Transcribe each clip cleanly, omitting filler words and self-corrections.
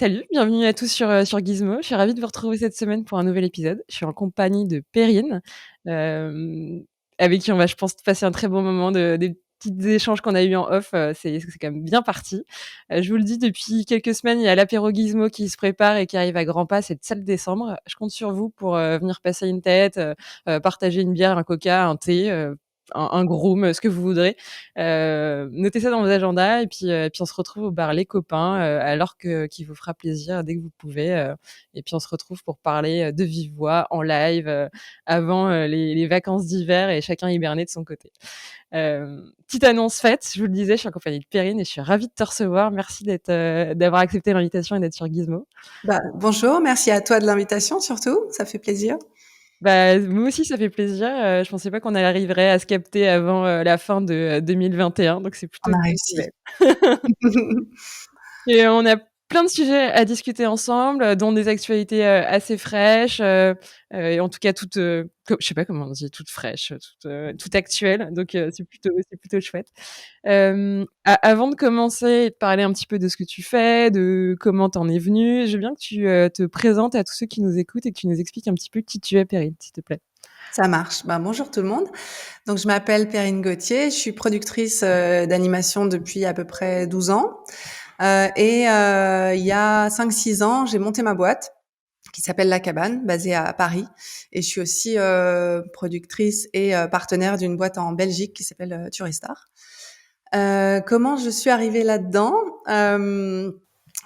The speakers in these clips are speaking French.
Salut, bienvenue à tous sur Gizmo. Je suis ravie de vous retrouver cette semaine pour un nouvel épisode. Je suis en compagnie de Perrine, hem, avec qui on va, je pense, passer un très bon moment des petits échanges qu'on a eus en off, c'est quand même bien parti. Je vous le dis, depuis quelques semaines, il y a l'apéro Gizmo qui se prépare et qui arrive à grands pas, c'est le 7 décembre. Je compte sur vous pour, venir passer une tête, partager une bière, un coca, un thé, un groom, ce que vous voudrez. Notez ça dans vos agendas et puis on se retrouve au bar Les Copains, à l'heure qui vous fera plaisir dès que vous pouvez, et puis on se retrouve pour parler, de vive voix, en live, avant, les vacances d'hiver et chacun hiberné de son côté. Petite annonce faite, je vous le disais, je suis en compagnie de Perrine et je suis ravie de te recevoir. Merci d'avoir accepté l'invitation et d'être sur Gizmo. Bonjour, merci à toi de l'invitation surtout, ça fait plaisir. Bah, moi aussi, ça fait plaisir. Je pensais pas qu'on arriverait à se capter avant, la fin de, 2021, donc c'est plutôt On a une bonne réussi. nouvelle. Et on a plein de sujets à discuter ensemble, dont des actualités, assez fraîches, et en tout cas toutes, je sais pas comment on dit? Toutes fraîches, toutes actuelles, donc c'est plutôt chouette. Avant de commencer et de parler un petit peu de ce que tu fais, de comment tu en es venue, je veux bien que tu, te présentes à tous ceux qui nous écoutent et que tu nous expliques un petit peu qui tu es, Perrine, s'il te plaît. Ça marche. Bonjour tout le monde. Donc je m'appelle Perrine Gauthier, je suis productrice, d'animation depuis à peu près 12 ans. Il y a 5-6 ans, j'ai monté ma boîte qui s'appelle La Cabane, basée à Paris. Et je suis aussi productrice et partenaire d'une boîte en Belgique qui s'appelle Turistar. Comment je suis arrivée là-dedans?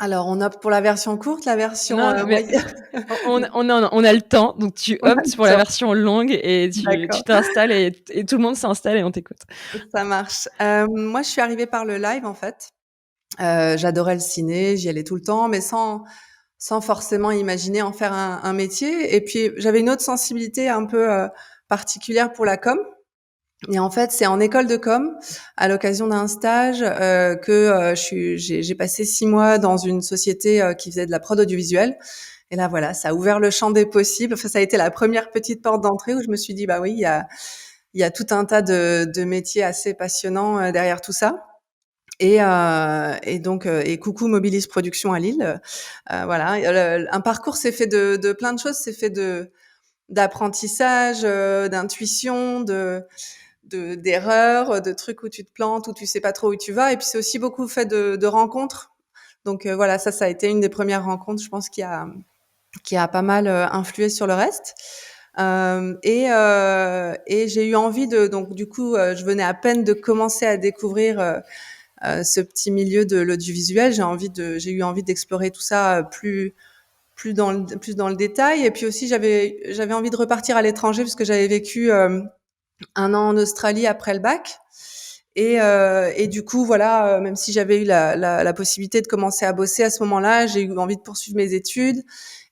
Alors on opte pour la version courte, la version Non, mais moyenne. on a le temps, donc tu On a optes pour le la temps. version longue et tu D'accord, t'installes et tout le monde s'installe et on t'écoute. ça marche. Moi, je suis arrivée par le live, en fait. J'adorais le ciné, j'y allais tout le temps, mais sans forcément imaginer en faire un métier. Et puis, j'avais une autre sensibilité un peu particulière pour la com. Et en fait, c'est en école de com, à l'occasion d'un stage, que j'ai passé 6 mois dans une société qui faisait de la prod audiovisuelle. Et là, voilà, ça a ouvert le champ des possibles. Enfin, ça a été la première petite porte d'entrée où je me suis dit, bah oui, il y a tout un tas de métiers assez passionnants derrière tout ça. Et coucou Mobilis Production à Lille. Voilà, un parcours s'est fait de plein de choses, c'est fait d'apprentissage, d'intuition, d'erreurs, de trucs où tu te plantes, où tu sais pas trop où tu vas. Et puis c'est aussi beaucoup fait de rencontres. Donc voilà, ça a été une des premières rencontres, je pense, qui a pas mal influé sur le reste. Et j'ai eu envie donc du coup, je venais à peine de commencer à découvrir ce petit milieu de l'audiovisuel. J'ai eu envie d'explorer tout ça plus dans le détail. Et puis aussi, j'avais envie de repartir à l'étranger parce que j'avais vécu 1 an en Australie après le bac. Et du coup, voilà, même si j'avais eu la possibilité de commencer à bosser à ce moment-là, j'ai eu envie de poursuivre mes études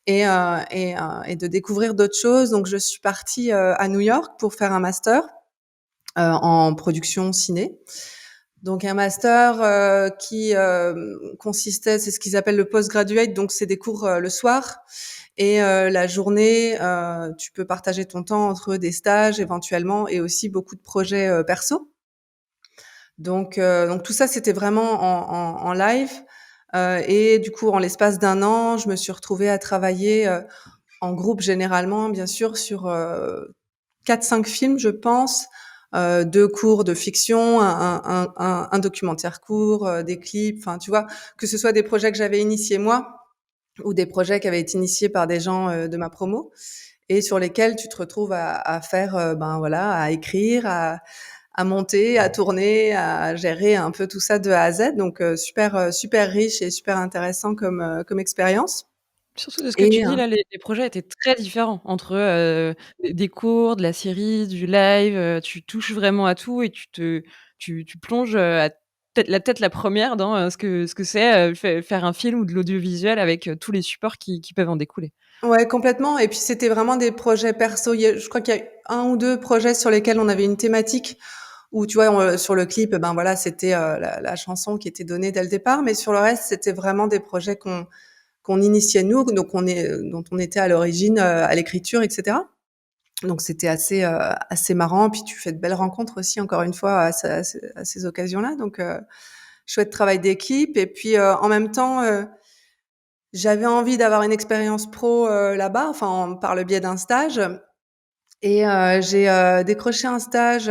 et de découvrir d'autres choses. Donc, je suis partie à New York pour faire un master en production ciné. Donc un master qui consistait, c'est ce qu'ils appellent le postgraduate, donc c'est des cours le soir et la journée, tu peux partager ton temps entre des stages éventuellement et aussi beaucoup de projets perso. Donc tout ça c'était vraiment en live et du coup en l'espace d'1 an, je me suis retrouvée à travailler en groupe généralement, bien sûr, sur 4-5 films, je pense, 2 cours de fiction, un documentaire court, des clips, enfin, tu vois? Que ce soit des projets que j'avais initiés moi ou des projets qui avaient été initiés par des gens, de ma promo et sur lesquels tu te retrouves à faire, voilà, à écrire, à monter, à tourner, à gérer un peu tout ça de A à Z. Donc super riche et super intéressant comme expérience Surtout de ce que tu et dis là, les projets étaient très différents entre, des cours, de la série, du live, tu touches vraiment à tout et tu plonges, à tête la première dans, ce que c'est, faire un film ou de l'audiovisuel avec, tous les supports qui peuvent en découler. Ouais, complètement. Et puis c'était vraiment des projets perso. Je crois qu'il y a 1 ou 2 projets sur lesquels on avait une thématique où, tu vois, sur le clip, ben voilà, c'était la chanson qui était donnée dès le départ. Mais sur le reste, c'était vraiment des projets qu'on initiait nous, donc dont on était à l'origine à l'écriture, etc. Donc c'était assez marrant. Puis tu fais de belles rencontres aussi, encore une fois, à ces occasions-là. Donc chouette travail d'équipe. Et puis en même temps. j'avais envie d'avoir une expérience pro, là-bas, enfin, par le biais d'un stage et j'ai, décroché un stage,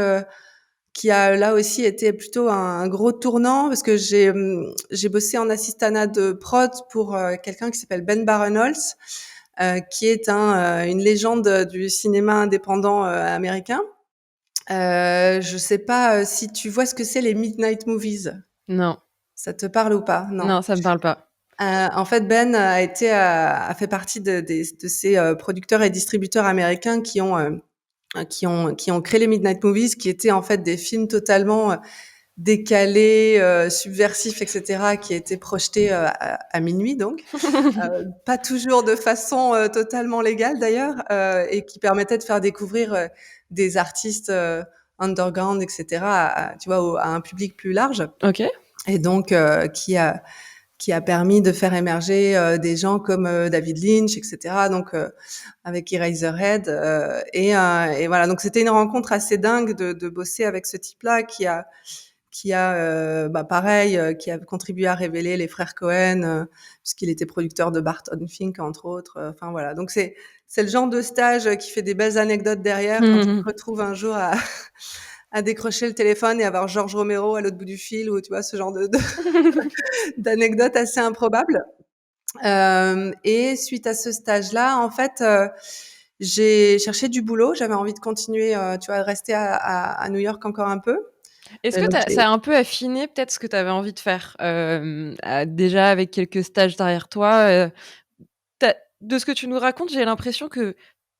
qui a là aussi été plutôt un gros tournant parce que j'ai bossé en assistanat de prod pour, quelqu'un qui s'appelle Ben Barenholtz, qui est une légende du cinéma indépendant, américain. Je sais pas, si tu vois ce que c'est les midnight movies? Non, Ça te parle ou pas? Non. non, ça me parle pas. En fait, Ben a fait partie de ces, producteurs et distributeurs américains qui ont créé les midnight movies, qui étaient en fait des films totalement, décalés, subversifs et cetera, qui étaient projetés, à minuit donc. Pas toujours de façon, totalement légale d'ailleurs, et qui permettaient de faire découvrir, des artistes, underground et cetera tu vois, à un public plus large OK. et donc qui a permis de faire émerger, des gens comme, David Lynch et cetera, donc avec Eraserhead, et voilà, donc c'était une rencontre assez dingue de bosser avec ce type-là qui a pareil, qui a contribué à révéler les frères Cohen, puisqu'il était producteur de Barton Fink entre autres, enfin voilà. Donc c'est le genre de stage, qui fait des belles anecdotes derrière quand tu te retrouves un jour à à décrocher le téléphone et avoir Georges Romero à l'autre bout du fil ou tu vois ce genre de d'anecdotes assez improbables. Et suite à ce stage-là, en fait, j'ai cherché du boulot. J'avais envie de continuer, tu vois, de rester à New York encore un peu. Est-ce Et que donc ça a un peu affiné peut-être ce que tu avais envie de faire? Déjà avec quelques stages derrière toi, tu de ce que tu nous racontes, j'ai l'impression que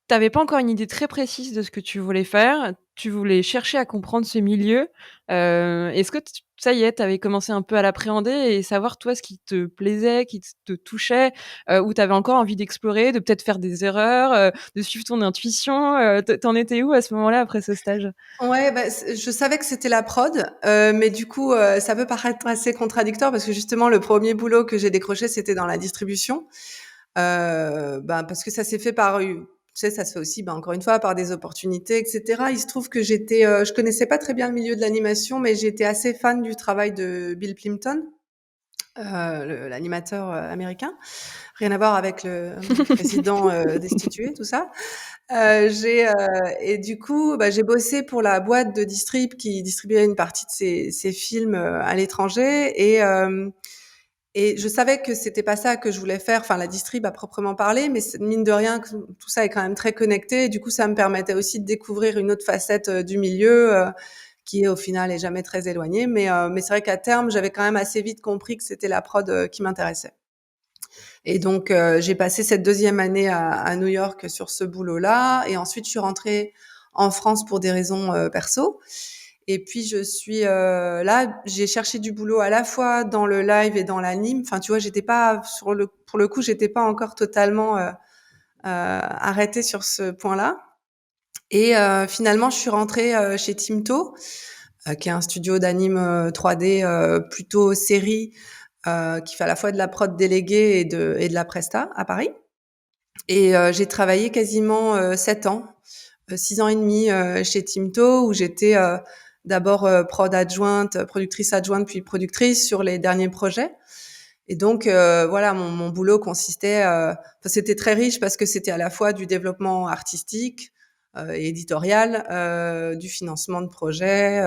tu avais pas encore une idée très précise de ce que tu voulais faire. Tu voulais chercher à comprendre ce milieu. Est-ce que ça y est, tu avais commencé un peu à l'appréhender et savoir toi ce qui te plaisait, qui te touchait, ou tu avais encore envie d'explorer, de peut-être faire des erreurs, de suivre ton intuition, tu en étais où à ce moment-là après ce stage? ouais, bah, je savais que c'était la prod, mais du coup, ça peut paraître assez contradictoire parce que justement le premier boulot que j'ai décroché, c'était dans la distribution. Parce que ça s'est fait par u tu sais, ça se fait aussi, encore une fois, par des opportunités et cetera. Il se trouve que je connaissais pas très bien le milieu de l'animation, mais j'étais assez fan du travail de Bill Plympton, l'animateur, américain. Rien à voir avec le président, destitué, tout ça. J'ai Et du coup, j'ai bossé pour la boîte de distrib qui distribuait une partie de ces films, à l'étranger et je savais que c'était pas ça que je voulais faire, enfin la distrib à proprement parler, mais c'est mine de rien que tout ça est quand même très connecté et du coup ça me permettait aussi de découvrir une autre facette, du milieu, qui au final est jamais très éloignée. Mais c'est vrai qu'à terme, j'avais quand même assez vite compris que c'était la prod, qui m'intéressait. Et donc, j'ai passé cette deuxième année à New York sur ce boulot-là. Et ensuite, je suis rentrée en France pour des raisons perso. Et puis, là, j'ai cherché du boulot à la fois dans le live et dans l'anime. Enfin, tu vois, j'étais pas pour le coup, j'étais pas encore totalement arrêtée sur ce point-là. Et finalement, je suis rentrée chez Timto, qui est un studio d'anime 3D plutôt série, qui fait à la fois de la prod déléguée et de la presta à Paris. Et j'ai travaillé quasiment 7 ans, 6 ans et demi chez Timto où j'étais d'abord prod adjointe, productrice adjointe puis productrice sur les derniers projets. Et donc voilà, mon boulot consistait, c'était très riche parce que c'était à la fois du développement artistique et éditorial, du financement de projets,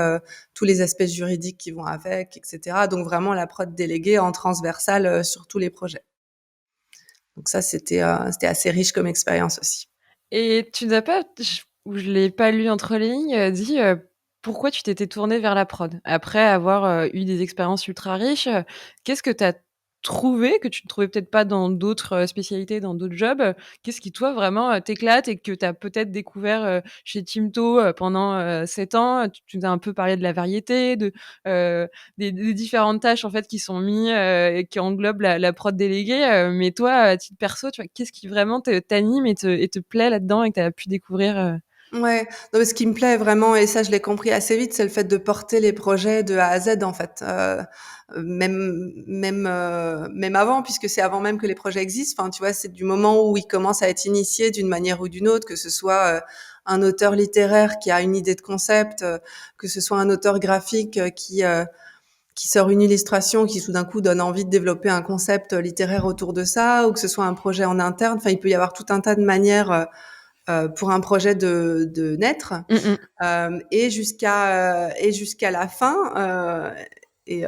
tous les aspects juridiques qui vont avec, et cetera. Donc vraiment la prod déléguée en transversale sur tous les projets. Donc ça, c'était assez riche comme expérience aussi. Et tu n'as pas, ou je l'ai pas lu entre les lignes, dit, pourquoi tu t'étais tournée vers la prod? Après avoir, eu des expériences ultra riches, qu'est-ce que tu as trouvé que tu ne trouvais peut-être pas dans d'autres, spécialités, dans d'autres jobs? Qu'est-ce qui toi vraiment, t'éclate et que tu as peut-être découvert, chez Timto, pendant, 7 ans? Tu nous as un peu parlé de la variété, heu, des différentes tâches en fait qui sont mis, et qui englobent la prod déléguée, mais toi, à titre perso, tu vois, qu'est-ce qui vraiment t'anime et te plaît là-dedans et que tu as pu découvrir, Ouais, non, mais ce qui me plaît vraiment et ça je l'ai compris assez vite, c'est le fait de porter les projets de A à Z en fait, même avant puisque c'est avant même que les projets existent. Enfin, tu vois, c'est du moment où ils commencent à être initiés d'une manière ou d'une autre, que ce soit, un auteur littéraire qui a une idée de concept, que ce soit un auteur graphique, qui sort une illustration qui tout d'un coup donne envie de développer un concept littéraire autour de ça, ou que ce soit un projet en interne. Enfin, il peut y avoir tout un tas de manières pour un projet de naître, Mmh. et jusqu'à la fin. Et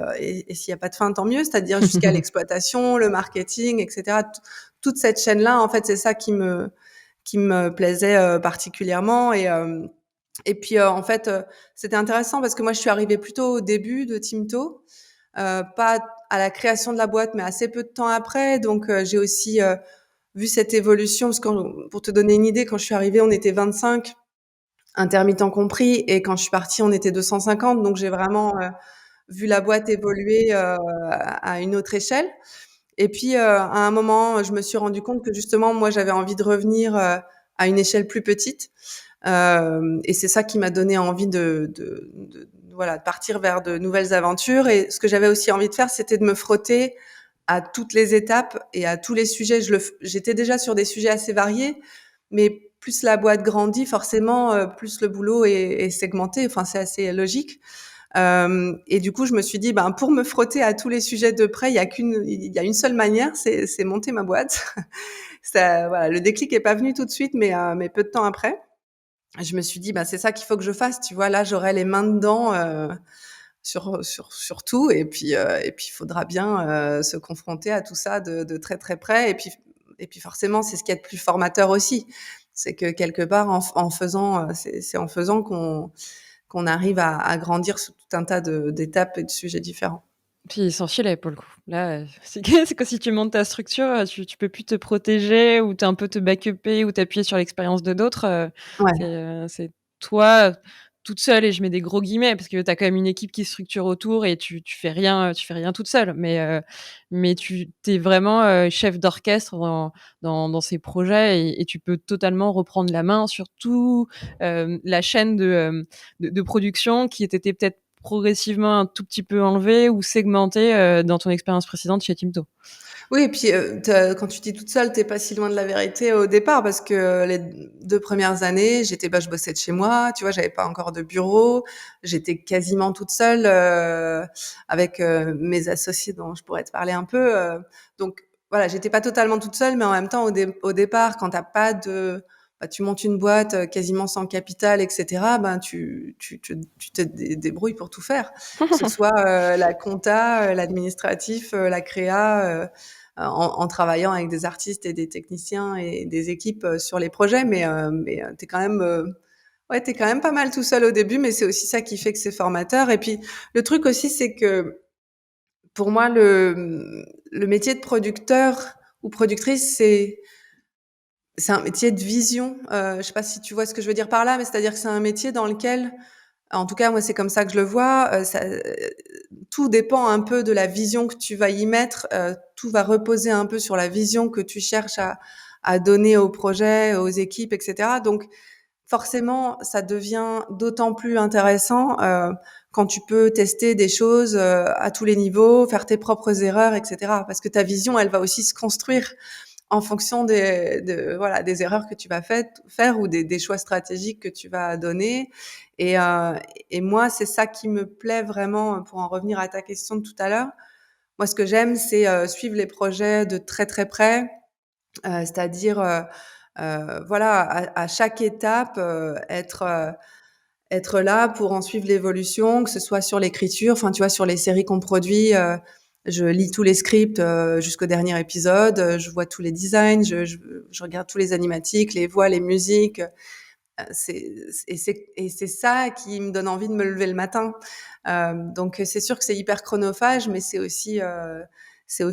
s'il n'y a pas de fin, tant mieux, c'est-à-dire jusqu'à l'exploitation, le marketing, etc. Toute cette chaîne-là, en fait, c'est ça qui me plaisait particulièrement. Et puis, en fait, c'était intéressant parce que moi, je suis arrivée plutôt au début de Timto, pas à la création de la boîte, mais assez peu de temps après. Donc, j'ai aussi vu cette évolution. Parce que, pour te donner une idée, quand je suis arrivée, on était 25, intermittents compris, et quand je suis partie, on était 250. Donc, j'ai vraiment vu la boîte évoluer à une autre échelle. Et puis, à un moment, je me suis rendu compte que justement, moi, j'avais envie de revenir à une échelle plus petite. Et c'est ça qui m'a donné envie voilà, de partir vers de nouvelles aventures. Et ce que j'avais aussi envie de faire, c'était de me frotter à toutes les étapes et à tous les sujets. J'étais déjà sur des sujets assez variés, mais plus la boîte grandit, forcément, plus le boulot est segmenté. Enfin, c'est assez logique. Et du coup, je me suis dit, ben, pour me frotter à tous les sujets de près, il y a une seule manière, c'est monter ma boîte. Ça, voilà, le déclic est pas venu tout de suite, mais peu de temps après. Je me suis dit, bah, c'est ça qu'il faut que je fasse. Tu vois, là, j'aurai les mains dedans sur tout. Et puis, il faudra bien se confronter à tout ça de très, très près. Et puis forcément, c'est ce qui est le plus formateur aussi. C'est que quelque part, en faisant, c'est en faisant qu'on arrive à grandir sous tout un tas d'étapes et de sujets différents. Puis sans filet pour le coup. Là, c'est que c'est que si tu montes ta structure, tu peux plus te protéger ou un peu te backuper ou t'appuyer sur l'expérience de d'autres, Ouais. c'est toi, toute seule et je mets des gros guillemets parce que tu as quand même une équipe qui se structure autour et tu fais rien toute seule. Mais tu es vraiment, chef d'orchestre dans ces projets et tu peux totalement reprendre la main sur tout, la chaîne de production qui était peut-être progressivement un tout petit peu enlevé ou segmenté, dans ton expérience précédente chez Timto? Oui, et puis, quand tu dis toute seule, tu pas si loin de la vérité au départ, parce que les 2 premières années, je bossais de chez moi, tu vois? J'avais pas encore de bureau. J'étais quasiment toute seule, avec, mes associés dont je pourrais te parler un peu. Donc voilà, j'étais pas totalement toute seule, mais en même temps, au départ, quand t'as pas de bah, tu montes une boîte, quasiment sans capital, et cetera, ben, tu te débrouilles pour tout faire. Que ce soit, la compta, l'administratif, la créa, en travaillant avec des artistes et des techniciens et des équipes sur les projets. Mais t'es quand même, ouais, t'es quand même pas mal tout seul au début, mais c'est aussi ça qui fait que c'est formateur. Et puis le truc aussi, c'est que pour moi, le métier de producteur ou productrice, c'est un métier de vision. Je sais pas si tu vois ce que je veux dire par là, mais c'est-à-dire que c'est un métier dans lequel, en tout cas moi c'est comme ça que je le vois, tout dépend un peu de la vision que tu vas y mettre. Tout va reposer un peu sur la vision que tu cherches à donner au projet, aux équipes, etc. Donc forcément, ça devient d'autant plus intéressant quand tu peux tester des choses à tous les niveaux, faire tes propres erreurs, etc. Parce que ta vision, elle va aussi se construire en fonction voilà, des erreurs que tu vas faire ou des choix stratégiques que tu vas donner. Et, euh, et moi, c'est ça qui me plaît vraiment, pour en revenir à ta question de tout à l'heure. Moi, ce que j'aime, c'est suivre les projets de très très près, c'est-à-dire voilà, à chaque étape, être là pour en suivre l'évolution, que ce soit sur l'écriture, enfin tu vois, sur les séries qu'on produit. Je lis tous les scripts jusqu'au dernier épisode, je vois tous les designs, je regarde tous les animatiques, les voix, les musiques. C'est ça qui me donne envie de me lever le matin. Donc c'est sûr que c'est hyper chronophage, mais c'est aussi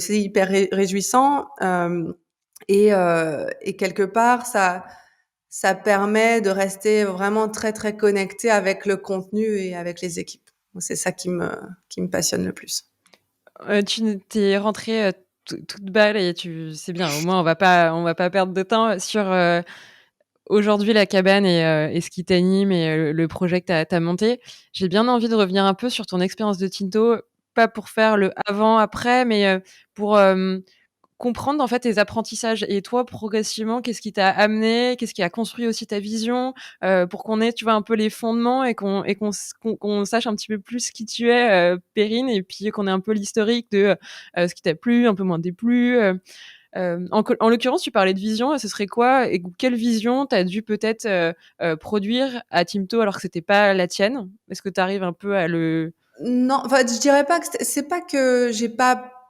hyper réjouissant. Et quelque part, ça permet de rester vraiment très, très connecté avec le contenu et avec les équipes. Donc c'est ça qui me passionne le plus. Tu n tu rentrée, toute balle et c'est bien, au moins on va pas perdre de temps sur, aujourd'hui la cabane et ce qui t'anime et le projet que tu as monté. J'ai bien envie de revenir un peu sur ton expérience de Tinto, pas pour faire le avant, après, mais pour, comprendre en fait tes apprentissages et toi progressivement, qu'est-ce qui t'a amené? Qu'est-ce qui a construit aussi ta vision? Pour qu'on ait, tu vois, un peu les fondements et qu'on sache un petit peu plus qui tu es, Perrine et puis qu'on ait un peu l'historique de, ce qui t'a plu, un peu moins déplu, en l'occurrence, tu parlais de vision, ce serait quoi et quelle vision tu as dû peut-être, produire à Timto alors que c'était pas la tienne? Est-ce que tu arrives un peu à le Non, enfin, je dirais pas que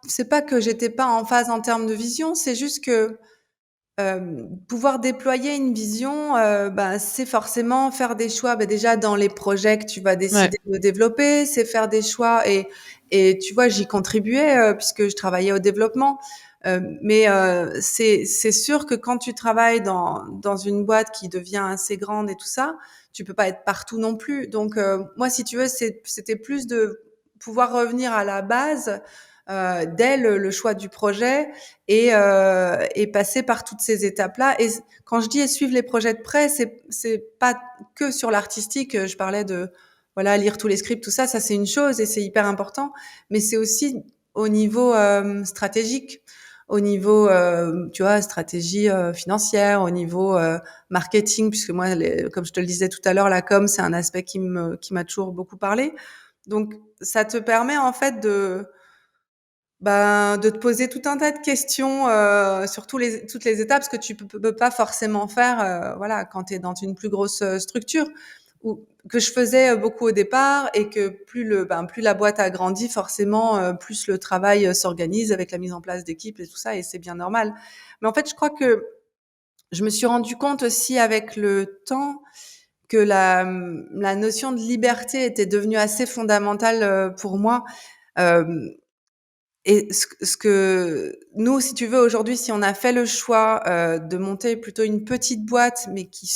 c'est pas que j'étais pas en phase en termes de vision, c'est juste que pouvoir déployer une vision, bah, c'est forcément faire des choix. Bah, déjà dans les projets que tu vas ouais. décider de développer, c'est faire des choix et tu vois, j'y contribuais, puisque je travaillais au développement. Mais c'est sûr que quand tu travailles dans une boîte qui devient assez grande et tout ça, tu peux pas être partout non plus. Donc moi, si tu veux, c'était plus de pouvoir revenir à la base, dès le choix du projet et passer par toutes ces étapes-là. Et quand je dis suivre les projets de près, c'est pas que sur l'artistique. Je parlais de voilà lire tous les scripts, tout ça, ça c'est une chose et c'est hyper important. Mais c'est aussi au niveau stratégique, au niveau tu vois stratégie financière, au niveau marketing, puisque moi, comme je te le disais tout à l'heure, la com c'est un aspect qui m'a toujours beaucoup parlé. Donc ça te permet en fait de te poser tout un tas de questions sur toutes les étapes, ce que tu peux pas forcément faire, voilà, quand tu es dans une plus grosse structure, ou que je faisais beaucoup au départ, et que plus la boîte a grandi, forcément, plus le travail s'organise avec la mise en place d'équipes et tout ça, et c'est bien normal. Mais en fait, je crois que je me suis rendu compte aussi avec le temps que la notion de liberté était devenue assez fondamentale pour moi. Euh, et ce que nous, si tu veux, aujourd'hui, si on a fait le choix de monter plutôt une petite boîte, mais qui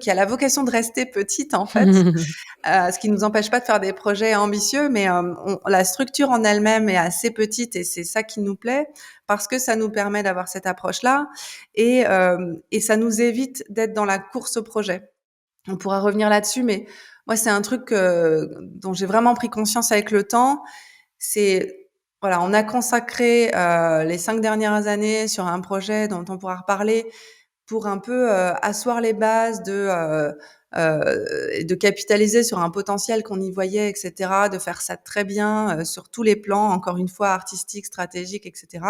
a la vocation de rester petite en fait, ce qui nous empêche pas de faire des projets ambitieux, mais la structure en elle-même est assez petite et c'est ça qui nous plaît parce que ça nous permet d'avoir cette approche-là et ça nous évite d'être dans la course au projet. On pourra revenir là-dessus, mais moi, c'est un truc dont j'ai vraiment pris conscience avec le temps. C'est voilà, on a consacré les 5 dernières années sur un projet dont on pourra reparler pour un peu asseoir les bases et de capitaliser sur un potentiel qu'on y voyait, etc., de faire ça très bien sur tous les plans, encore une fois artistique, stratégique, etc.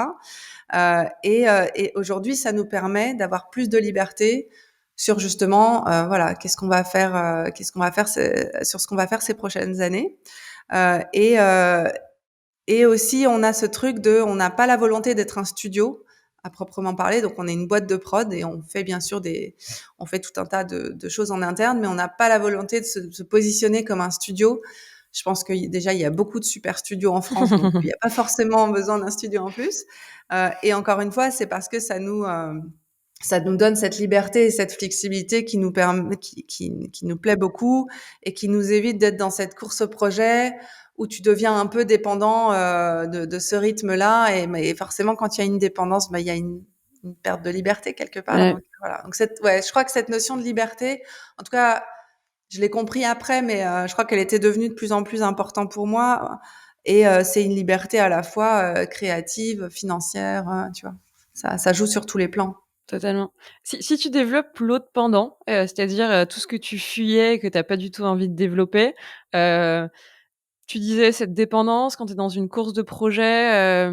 Et aujourd'hui, ça nous permet d'avoir plus de liberté sur justement, voilà, qu'est-ce qu'on va faire sur ce qu'on va faire ces prochaines années. Euh, et, euh, et aussi, on a ce truc on n'a pas la volonté d'être un studio à proprement parler. Donc, on est une boîte de prod et on fait bien sûr on fait tout un tas de choses en interne, mais on n'a pas la volonté de se positionner comme un studio. Je pense que déjà, il y a beaucoup de super studios en France, donc il n'y a pas forcément besoin d'un studio en plus. Et encore une fois, c'est parce que ça nous donne cette liberté et cette flexibilité qui nous permet, qui nous plaît beaucoup et qui nous évite d'être dans cette course au projet où tu deviens un peu dépendant de ce rythme-là. Et forcément, quand il y a une dépendance, bah, il y a une perte de liberté quelque part. Ouais. Donc, voilà. Donc, ouais, je crois que cette notion de liberté, en tout cas, je l'ai compris après, mais je crois qu'elle était devenue de plus en plus importante pour moi. Et c'est une liberté à la fois créative, financière, tu vois. Ça joue sur tous les plans. Totalement. Si tu développes l'autre pendant, c'est-à-dire, tout ce que tu fuyais et que tu as pas du tout envie de développer, heu, tu disais cette dépendance quand tu es dans une course de projet,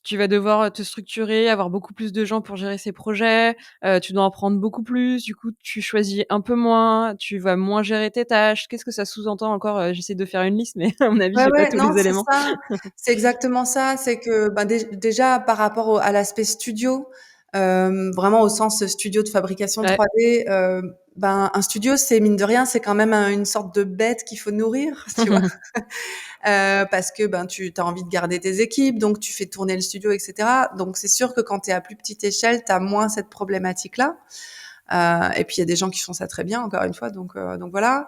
tu vas devoir, te structurer, avoir beaucoup plus de gens pour gérer ces projets, tu dois en prendre beaucoup plus, du coup tu choisis un peu moins, tu vas moins gérer tes tâches. Qu'est-ce que ça sous-entend encore? J'essaie de faire une liste, mais à mon avis, Ouais, j'ai pas ouais, tous non, les c'est éléments. ça. C'est exactement ça. C'est que ben, déjà par rapport à l'aspect studio, vraiment au sens studio de fabrication Ouais. 3D, ben un studio, c'est mine de rien, c'est quand même une sorte de bête qu'il faut nourrir, tu vois. Parce que ben tu as envie de garder tes équipes, donc tu fais tourner le studio, etc. Donc c'est sûr que quand tu es à plus petite échelle, tu as moins cette problématique-là. Et puis il y a des gens qui font ça très bien, encore une fois. Donc voilà.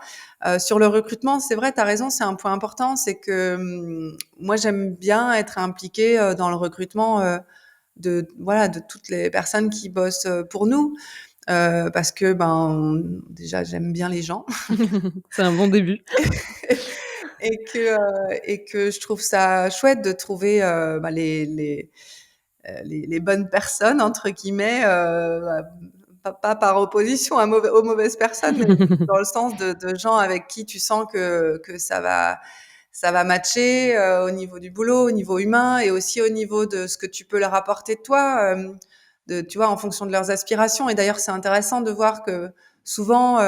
Sur le recrutement, c'est vrai, tu as raison, c'est un point important, c'est que moi j'aime bien être impliquée dans le recrutement de toutes les personnes qui bossent pour nous, parce que déjà j'aime bien les gens C'est un bon début. et que je trouve ça chouette de trouver les bonnes personnes entre guillemets, pas par opposition aux mauvaises personnes, mais dans le sens de gens avec qui tu sens que ça va matcher au niveau du boulot, au niveau humain et aussi au niveau de ce que tu peux leur apporter de toi, tu vois, en fonction de leurs aspirations. Et d'ailleurs, c'est intéressant de voir que souvent,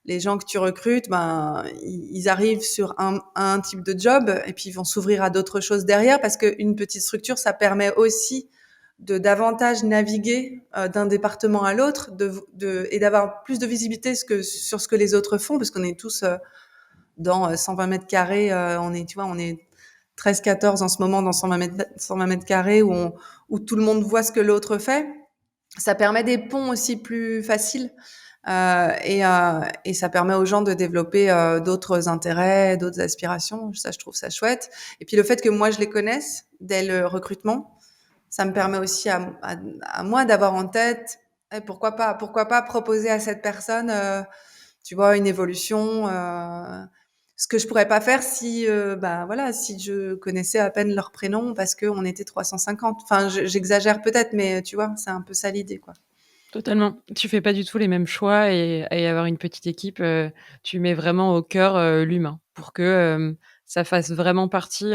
les gens que tu recrutes, ben, ils arrivent sur un type de job et puis ils vont s'ouvrir à d'autres choses derrière parce qu'une petite structure, ça permet aussi de davantage naviguer d'un département à l'autre et d'avoir plus de visibilité sur ce que les autres font parce qu'on est tous dans 120 mètres carrés, on est 13-14 en ce moment dans 120 mètres carrés où tout le monde voit ce que l'autre fait. Ça permet des ponts aussi plus faciles et ça permet aux gens de développer d'autres intérêts, d'autres aspirations. Ça, je trouve ça chouette. Et puis le fait que moi, je les connaisse dès le recrutement, ça me permet aussi à moi d'avoir en tête pourquoi pas proposer à cette personne, tu vois, une évolution. Ce que je pourrais pas faire si, bah voilà, si je connaissais à peine leur prénom parce qu'on était 350. Enfin, j'exagère peut-être, mais tu vois, c'est un peu ça l'idée, quoi. Totalement. Tu fais pas du tout les mêmes choix et avoir une petite équipe, tu mets vraiment au cœur, l'humain pour que, ça fasse vraiment partie,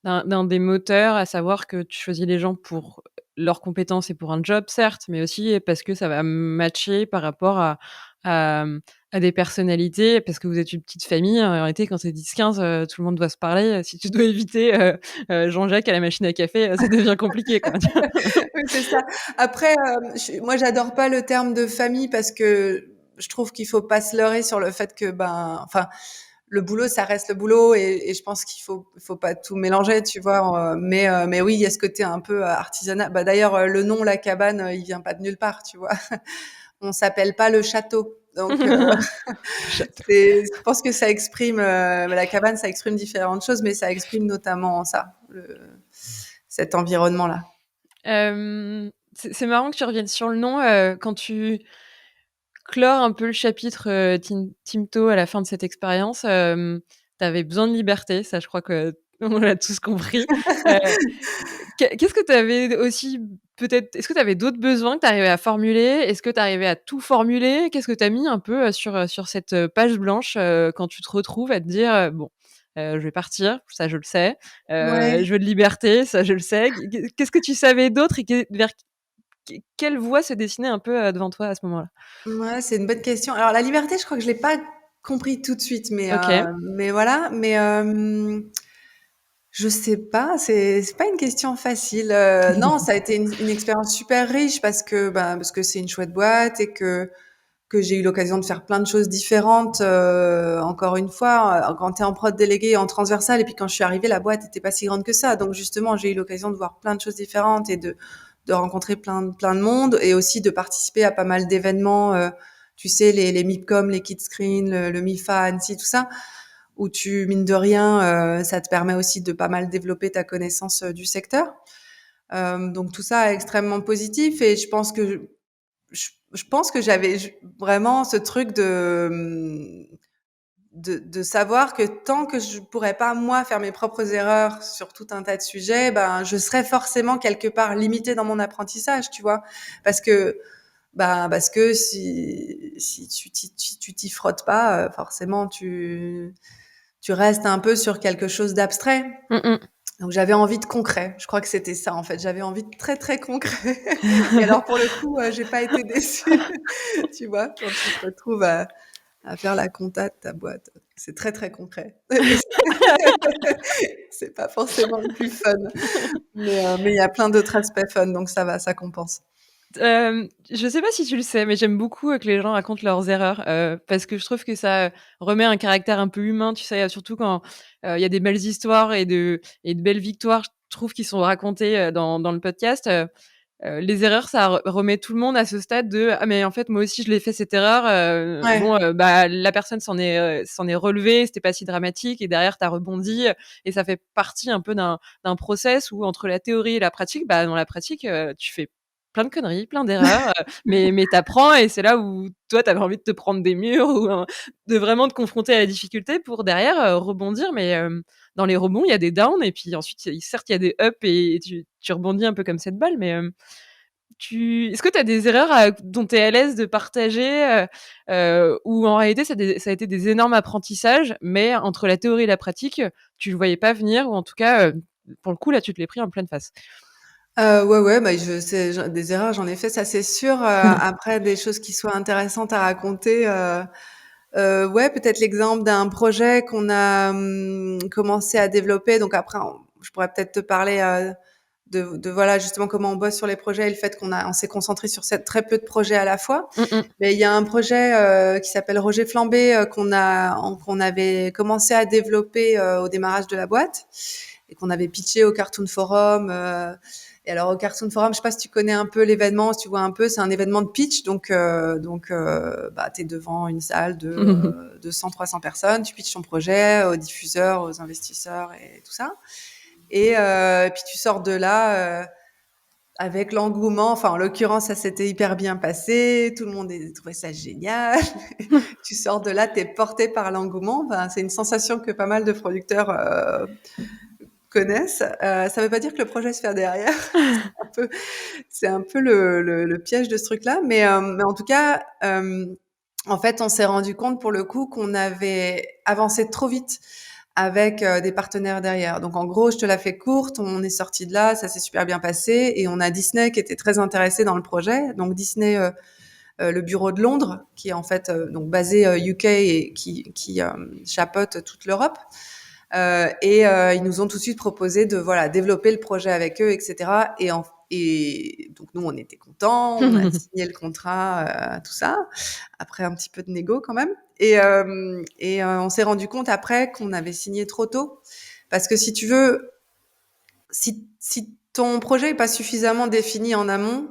d'un des moteurs, à savoir que tu choisis les gens pour leurs compétences et pour un job certes, mais aussi parce que ça va matcher par rapport à des personnalités, parce que vous êtes une petite famille. En réalité, quand tu es 10-15, tout le monde doit se parler. Si tu dois éviter, Jean-Jacques à la machine à café, ça devient compliqué, quoi. Oui, c'est ça. Après, moi, j'adore pas le terme de famille parce que je trouve qu'il faut pas se leurrer sur le fait que, ben, enfin, le boulot, ça reste le boulot et je pense qu'il faut pas tout mélanger, tu vois. Mais oui, il y a ce côté un peu artisanal. Bah, d'ailleurs, le nom, la cabane, il vient pas de nulle part, tu vois. On s'appelle pas le château. Donc, Chouette. je pense que ça exprime, la cabane, ça exprime différentes choses, mais ça exprime notamment ça, cet environnement-là. C'est marrant que tu reviennes sur le nom, quand tu clore un peu le chapitre, Timto à la fin de cette expérience, tu avais besoin de liberté, ça je crois qu'on l'a tous compris. Heu, qu'est-ce que tu avais aussi peut-être est-ce que tu avais d'autres besoins que tu arrivais à formuler? Est-ce que tu arrivais à tout formuler? Qu'est-ce que tu as mis un peu, sur cette, page blanche, quand tu te retrouves à te dire, «Bon, je vais partir, ça je le sais, Ouais. je veux de liberté, ça je le sais». Qu'est-ce que tu savais d'autre et vers quelle voie se dessinait un peu, devant toi à ce moment-là? Ouais, c'est une bonne question. Alors la liberté, je crois que je l'ai pas compris tout de suite, OK. mais voilà. Mais je sais pas, c'est pas une question facile. Non, ça a été une expérience super riche parce que c'est une chouette boîte et que j'ai eu l'occasion de faire plein de choses différentes. Encore une fois, quand tu es en prod délégué, en transversal, et puis quand je suis arrivée, la boîte était pas si grande que ça. Donc justement, j'ai eu l'occasion de voir plein de choses différentes et de rencontrer plein de monde et aussi de participer à pas mal d'événements. Tu sais, les MIPCOM, les Kidscreen, le MIFA, Annecy, tout ça, où tu, mine de rien, ça te permet aussi de pas mal développer ta connaissance du secteur. Donc tout ça est extrêmement positif et je pense que j'avais vraiment ce truc de savoir que tant que je pourrais pas moi faire mes propres erreurs sur tout un tas de sujets, ben je serais forcément quelque part limitée dans mon apprentissage, tu vois, parce que parce que si tu t'y frottes pas, forcément tu restes un peu sur quelque chose d'abstrait. Mmh mh. Donc j'avais envie de concret. Je crois que c'était ça en fait. J'avais envie de très très concret. Et alors pour le coup, j'ai pas été déçue. Tu vois, quand tu te retrouves à faire la compta de ta boîte, c'est très très concret. Mais c'est pas forcément le plus fun. Mais il y a plein d'autres aspects fun, donc ça va, ça compense. Je sais pas si tu le sais, mais j'aime beaucoup, que les gens racontent leurs erreurs, parce que je trouve que ça remet un caractère un peu humain, tu sais? Surtout quand, il y a des belles histoires et de belles victoires, je trouve, qui sont racontées, dans le podcast. Les erreurs, ça remet tout le monde à ce stade de: «Ah mais en fait, moi aussi je l'ai fait cette erreur, Ouais. bon, bah, la personne s'en est relevée, c'était pas si dramatique et derrière tu as rebondi», et ça fait partie un peu d'un process où entre la théorie et la pratique, bah, dans la pratique, tu fais plein de conneries, plein d'erreurs, mais t'apprends et c'est là où toi, tu avais envie de te prendre des murs ou de vraiment te confronter à la difficulté pour derrière, rebondir. Mais, dans les rebonds, il y a des downs et puis ensuite, certes, il y a des ups et tu rebondis un peu comme cette balle, mais, tu est-ce que tu as des erreurs, dont tu es à l'aise de partager, ou en réalité ça a été des énormes apprentissages, mais entre la théorie et la pratique, tu le voyais pas venir ou en tout cas, pour le coup, là, tu te l'es pris en pleine face? Ouais, ouais, bah, des erreurs, j'en ai fait, ça c'est sûr. Après des choses qui soient intéressantes à raconter, ouais, peut-être l'exemple d'un projet qu'on a, commencé à développer. Donc après je pourrais peut-être te parler, de voilà, justement comment on bosse sur les projets et le fait on s'est concentré sur très peu de projets à la fois. Mmh mh. Mais il y a un projet, qui s'appelle Roger Flambé, qu'on avait commencé à développer, au démarrage de la boîte et qu'on avait pitché au Cartoon Forum, et alors au Cartoon Forum, je sais pas si tu connais un peu l'événement, si tu vois un peu, c'est un événement de pitch, bah, tu es devant une salle de 200-300 personnes, tu pitches ton projet aux diffuseurs, aux investisseurs et tout ça. Et puis tu sors de là, avec l'engouement. Enfin, en l'occurrence, ça s'était hyper bien passé. Tout le monde a trouvé ça génial. Tu sors de là, t'es porté par l'engouement. Ben, c'est une sensation que pas mal de producteurs connaissent. Ça veut pas dire que le projet se fait derrière. C'est un peu, c'est un peu le piège de ce truc-là. Mais en tout cas, en fait, on s'est rendu compte pour le coup qu'on avait avancé trop vite avec des partenaires derrière. Donc en gros, je te la fais courte, on est sorti de là, ça s'est super bien passé et on a Disney qui était très intéressé dans le projet. Donc Disney, le bureau de Londres, qui est en fait donc basé UK et qui chapeaute toute l'Europe. Ils nous ont tout de suite proposé de voilà développer le projet avec eux, etc. Et donc nous on était contents, on a signé le contrat, tout ça. Après un petit peu de négo quand même. On s'est rendu compte après qu'on avait signé trop tôt, parce que si tu veux, si ton projet est pas suffisamment défini en amont,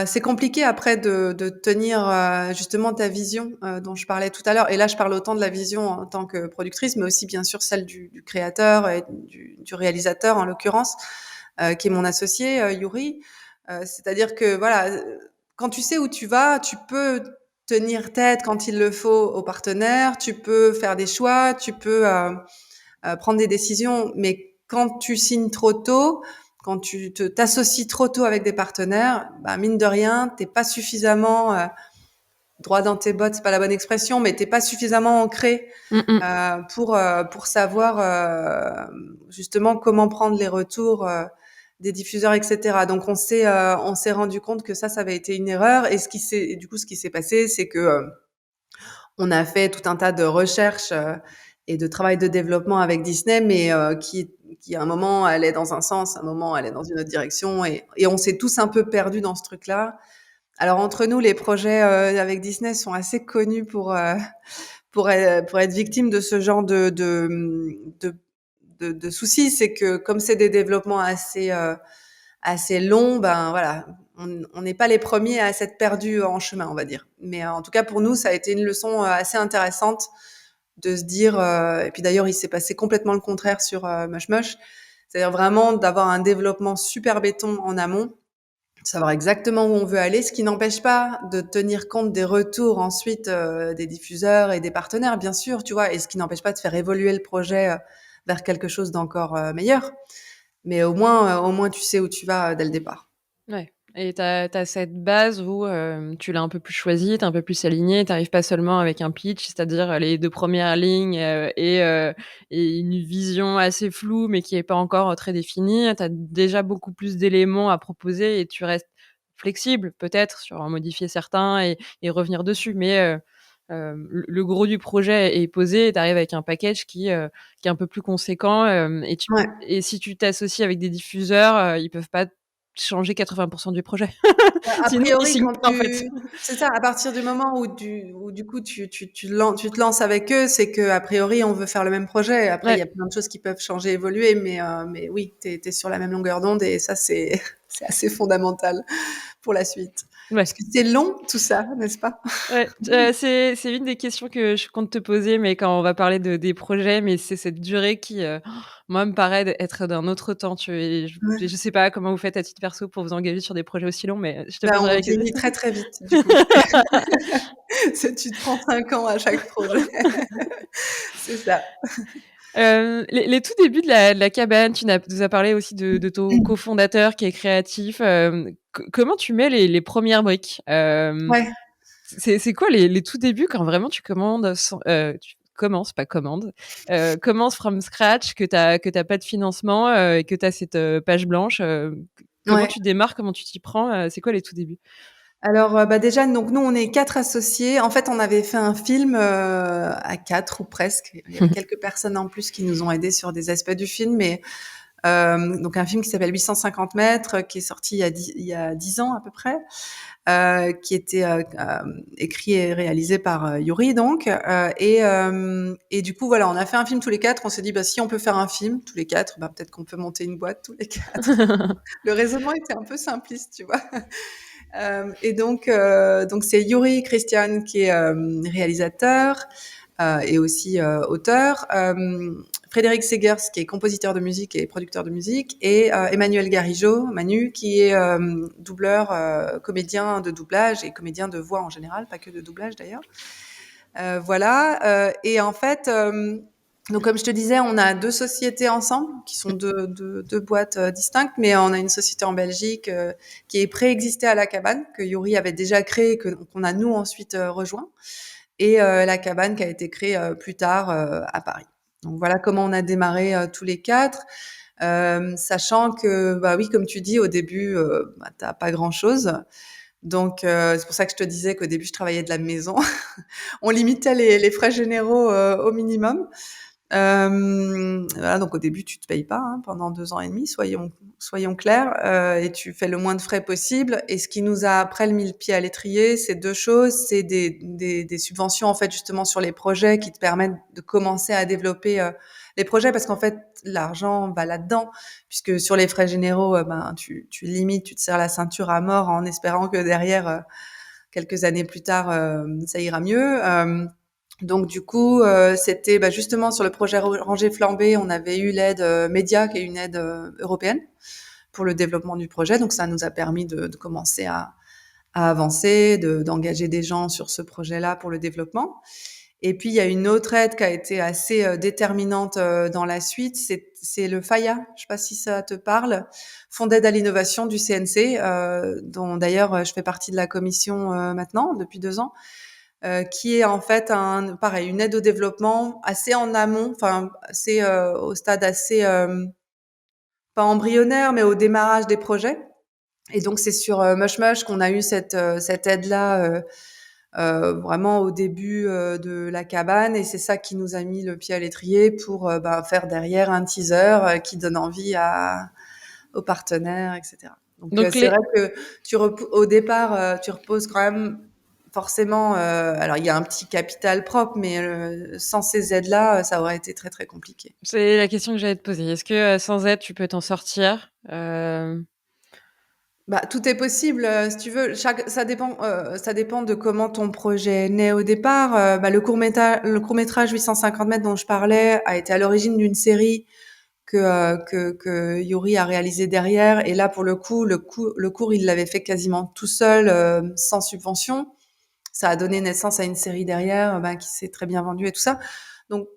c'est compliqué après de tenir justement ta vision dont je parlais tout à l'heure. Et là, je parle autant de la vision en tant que productrice, mais aussi bien sûr celle du créateur et du réalisateur en l'occurrence, qui est mon associé Yuri. C'est-à-dire que voilà, quand tu sais où tu vas, tu peux tenir tête quand il le faut aux partenaires, tu peux faire des choix, tu peux prendre des décisions, mais quand tu signes trop tôt, quand tu t'associes trop tôt avec des partenaires, bah, mine de rien, t'es pas suffisamment droit dans tes bottes, c'est pas la bonne expression, mais t'es pas suffisamment ancré Mmh mh. pour savoir justement comment prendre les retours des diffuseurs, etc. Donc on s'est rendu compte que ça avait été une erreur. Et ce qui s'est passé, c'est que on a fait tout un tas de recherches et de travail de développement avec Disney, mais qui à un moment allait dans un sens, à un moment allait dans une autre direction, et on s'est tous un peu perdus dans ce truc-là. Alors entre nous, les projets avec Disney sont assez connus pour être victimes de ce genre de soucis. C'est que comme c'est des développements assez long, ben voilà, on n'est pas les premiers à s'être perdus en chemin, on va dire. Mais en tout cas, pour nous, ça a été une leçon assez intéressante de se dire, et puis d'ailleurs, il s'est passé complètement le contraire sur Mush Mush, c'est-à-dire vraiment d'avoir un développement super béton en amont, savoir exactement où on veut aller, ce qui n'empêche pas de tenir compte des retours ensuite des diffuseurs et des partenaires, bien sûr, tu vois, et ce qui n'empêche pas de faire évoluer le projet vers quelque chose d'encore meilleur. Mais au moins, tu sais où tu vas dès le départ. Ouais, et tu as cette base où, tu l'as un peu plus choisie, tu es un peu plus alignée, tu arrives pas seulement avec un pitch, c'est-à-dire, les 2 premières lignes, et une vision assez floue, mais qui est pas encore, très définie. Tu as déjà beaucoup plus d'éléments à proposer et tu restes flexible, peut-être, sur en modifier certains et revenir dessus. Mais, le gros du projet est posé et tu arrives avec un package qui est un peu plus conséquent, Ouais. et si tu t'associes avec des diffuseurs, ils peuvent pas changer 80 du projet. Bah, a Sinon, ils priori, signent quand pas, en fait. c'est ça, à partir du moment où du coup tu te lances avec eux, c'est que a priori on veut faire le même projet. Après, il y Ouais. a plein de choses qui peuvent changer, évoluer, mais oui, t'es sur la même longueur d'onde, et ça c'est c'est assez fondamental pour la suite? Ouais. Parce que c'est long tout ça, n'est-ce pas? Ouais, c'est une des questions que je compte te poser, mais quand on va parler des projets, mais c'est cette durée qui, moi, me paraît être d'un autre temps, tu et je Ouais. sais pas comment vous faites à titre perso pour vous engager sur des projets aussi longs, mais je te Bah, poserai on la vieillit question. très, très vite du coup. C'est tu te prends 5 ans à chaque projet. C'est ça. Les tout débuts de la cabane, tu nous as parlé aussi de ton cofondateur qui est créatif, comment tu mets les 1res briques? Ouais. C'est quoi les tout débuts quand vraiment tu commandes sans tu commences, pas commandes, commences from scratch, que tu as pas de financement, et que tu as cette, page blanche, comment Ouais. tu démarres? Comment tu t'y prends? C'est quoi les tout débuts? Alors, bah, déjà, donc nous, on est 4 associés. En fait, on avait fait un film, à 4 ou presque. Il y avait quelques personnes en plus qui nous ont aidés sur des aspects du film, mais donc un film qui s'appelle 850 mètres, qui est sorti il y a 10 ans à peu près, qui était, écrit et réalisé par, Yuri donc, et du coup, voilà, on a fait un film tous les 4. On s'est dit: «Bah, si on peut faire un film tous les 4, bah, peut-être qu'on peut monter une boîte tous les 4». Le raisonnement était un peu simpliste, tu vois? Et donc c'est Yuri Christian qui est réalisateur et aussi auteur. Frédéric Segers qui est compositeur de musique et producteur de musique et Emmanuel Garigeau, Manu, qui est doubleur, comédien de doublage et comédien de voix en général, pas que de doublage d'ailleurs. Voilà. Et en fait, donc comme je te disais, on a 2 sociétés ensemble qui sont deux boîtes distinctes, mais on a une société en Belgique qui est préexistée à la cabane, que Yuri avait déjà créée, qu'on a nous ensuite rejoint, et la cabane qui a été créée plus tard à Paris. Donc voilà comment on a démarré tous les 4, sachant que, bah oui, comme tu dis, au début, bah, t'as pas grand-chose. Donc c'est pour ça que je te disais qu'au début, je travaillais de la maison. On limitait les frais généraux au minimum. Voilà, donc au début, tu te payes pas pendant 2 ans et demi, soyons clairs, et tu fais le moins de frais possible. Et ce qui nous a après mis le pied à l'étrier, c'est 2 choses. C'est des subventions, en fait, justement, sur les projets qui te permettent de commencer à développer les projets, parce qu'en fait, l'argent va là-dedans, puisque sur les frais généraux, ben, tu limites, tu te serres la ceinture à mort en espérant que derrière, quelques années plus tard, ça ira mieux. Donc du coup, c'était bah, justement sur le projet Rangée Flambée, on avait eu l'aide Média, qui est une aide européenne pour le développement du projet. Donc ça nous a permis de commencer à avancer, d'engager des gens sur ce projet-là pour le développement. Et puis il y a une autre aide qui a été assez déterminante dans la suite, c'est le FAIA. Je sais pas si ça te parle, Fonds d'aide à l'innovation du CNC, dont d'ailleurs je fais partie de la commission maintenant depuis 2 ans. Qui est en fait pareil, une aide au développement assez en amont, enfin assez au stade assez pas embryonnaire, mais au démarrage des projets. Et donc c'est sur Mush Mush qu'on a eu cette aide-là vraiment au début de la cabane, et c'est ça qui nous a mis le pied à l'étrier pour bah, faire derrière un teaser qui donne envie aux partenaires, etc. Donc Donc c'est vrai les que au départ, tu reposes quand même forcément. Alors il y a un petit capital propre, mais sans ces aides-là, ça aurait été très très compliqué. c'est la question que j'allais te poser. Est-ce que, sans aide, tu peux t'en sortir? Bah, tout est possible, si tu veux. Ça dépend de comment ton projet est né au départ. Bah, le court-métrage 850 mètres dont je parlais a été à l'origine d'une série que Yuri a réalisé derrière. Et là, pour le cours, il l'avait fait quasiment tout seul, sans subvention. Ça a donné naissance à une série derrière, ben, qui s'est très bien vendue et tout ça. Donc,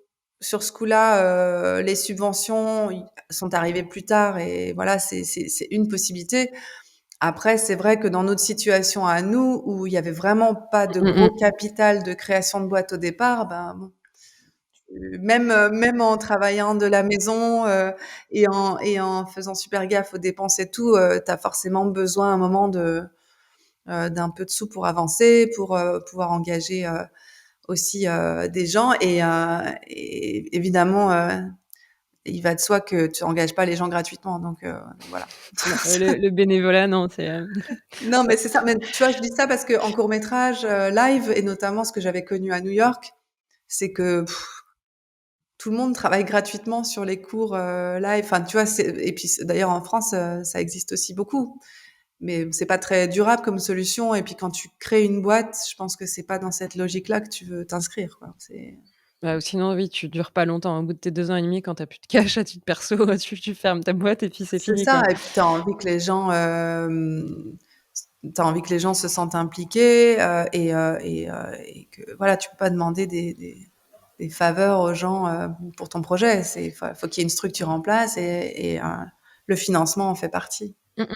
sur ce coup-là, les subventions sont arrivées plus tard, et voilà, c'est une possibilité. Après, c'est vrai que dans notre situation à nous, où il y avait vraiment pas de Mmh gros mh. capital de création de boîte au départ, ben, bon, même en travaillant de la maison, et en faisant super gaffe aux dépenses et tout, tu as forcément besoin à un moment d'un peu de sous pour avancer, pour pouvoir engager aussi des gens. Et évidemment, il va de soi que tu engages pas les gens gratuitement. Donc voilà. Non, le bénévolat, non, c'est, Non, mais c'est ça. Mais tu vois, je dis ça parce qu'en court métrage live, et notamment ce que j'avais connu à New York, c'est que tout le monde travaille gratuitement sur les cours live. Enfin, tu vois, et puis d'ailleurs en France, ça existe aussi beaucoup. mais c'est pas très durable comme solution. Et puis quand tu crées une boîte, je pense que c'est pas dans cette logique-là que tu veux t'inscrire, quoi. Bah, ou sinon, oui, tu dures pas longtemps. Au bout de tes 2 ans et demi, quand tu as plus de cash à titre perso, tu fermes ta boîte et puis c'est C'est fini, ça. quoi. Et puis t'as envie que les gens, t'as envie que les gens se sentent impliqués, et que voilà, tu peux pas demander des faveurs aux gens pour ton projet. Faut qu'il y ait une structure en place, et le financement en fait partie. Mmh mh.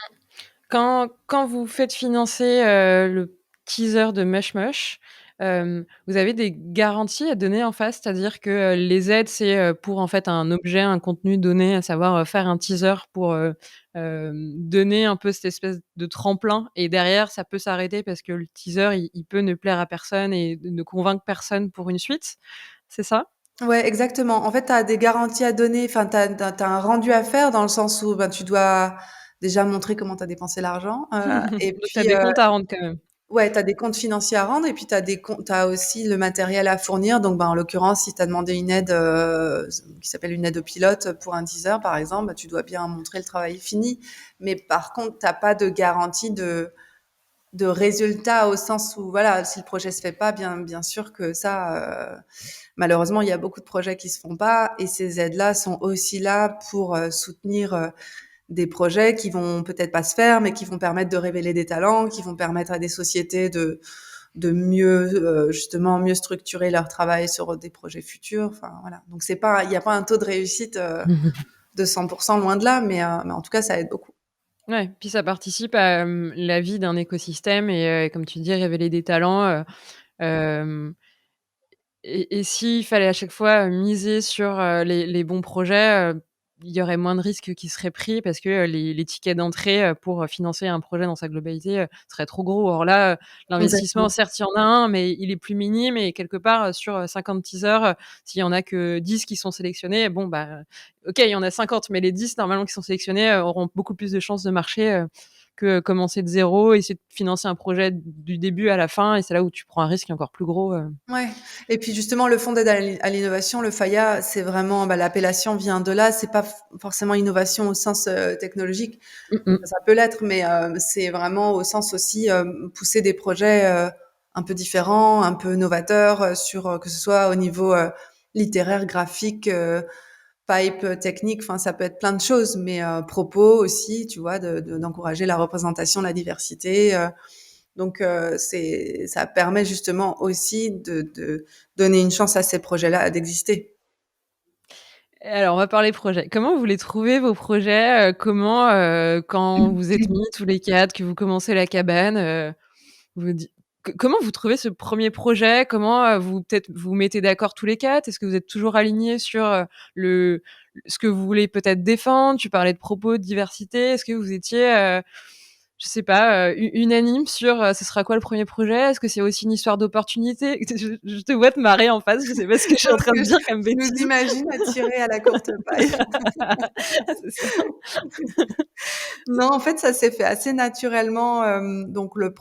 Quand vous faites financer, le teaser de Mush Mush, vous avez des garanties à donner en face? C'est-à-dire que, les aides, c'est, pour en fait un objet, un contenu donné, à savoir, faire un teaser pour, donner un peu cette espèce de tremplin et derrière ça peut s'arrêter parce que le teaser, il peut ne plaire à personne et ne convaincre personne pour une suite, c'est ça? Ouais, exactement. En fait, tu as des garanties à donner, enfin, tu un rendu à faire dans le sens où, ben, tu dois déjà montrer comment tu as dépensé l'argent, et Donc tu as puis, des comptes à rendre quand même? ouais, tu as des comptes financiers à rendre, et puis tu as aussi le matériel à fournir. Donc, ben, en l'occurrence, si tu as demandé une aide, qui s'appelle une aide au pilote pour un teaser, par exemple, bah, tu dois bien montrer le travail fini. Mais par contre, tu pas de garantie de résultat, au sens où, voilà, si le projet se fait pas, bien sûr que ça, malheureusement, il y a beaucoup de projets qui se font pas, et ces aides-là sont aussi là pour soutenir des projets qui vont peut-être pas se faire, mais qui vont permettre de révéler des talents, qui vont permettre à des sociétés de mieux, justement, mieux structurer leur travail sur des projets futurs. Enfin, voilà. Donc il y a pas un taux de réussite de 100%, loin de là, mais en tout cas, ça aide beaucoup. Ouais, puis ça participe à, la vie d'un écosystème et comme tu dis, révéler des talents, hem et s'il fallait à chaque fois, miser sur, les bons projets, il y aurait moins de risques qui seraient pris parce que, les tickets d'entrée, pour, financer un projet dans sa globalité, seraient trop gros. Or là, l'investissement, Exactement. certes, il y en a un, mais il est plus minime et quelque part, sur, 50 teasers, s'il y en a que 10 qui sont sélectionnés, bon, bah, OK, il y en a 50, mais les 10 normalement qui sont sélectionnés, auront beaucoup plus de chances de marcher, que commencer de zéro, essayer de financer un projet du début à la fin et c'est là où tu prends un risque encore plus gros. Ouais, et puis justement, le fonds d'aide à l'innovation, le FAIA, c'est vraiment, bah, l'appellation vient de là. C'est pas forcément innovation au sens technologique. Mmh mh. Ça peut l'être, mais c'est vraiment au sens aussi pousser des projets un peu différents, un peu novateurs, sur que ce soit au niveau littéraire, graphique, pipe, technique. Enfin, ça peut être plein de choses, mais propos aussi, tu vois, d'encourager la représentation, la diversité. Donc ça permet justement aussi de donner une chance à ces projets-là d'exister. Alors, on va parler projets. Comment vous les trouvez vos projets? Comment, quand vous êtes mis tous les 4, que vous commencez la cabane, vous di comment vous trouvez ce premier projet? Comment, vous peut-être vous mettez d'accord tous les 4? Est-ce que vous êtes toujours alignés sur, le ce que vous voulez peut-être défendre? Tu parlais de propos, de diversité. Est-ce que vous étiez, je sais pas, unanime sur, ce sera quoi le premier projet? Est-ce que c'est aussi une histoire d'opportunité? Je te vois te marrer en face, je sais pas ce que je suis en Parce train que de dire comme je nous bêtise. imagine à tirer à la courte paille. C'est ça. Non, en fait, ça s'est fait assez naturellement. Donc le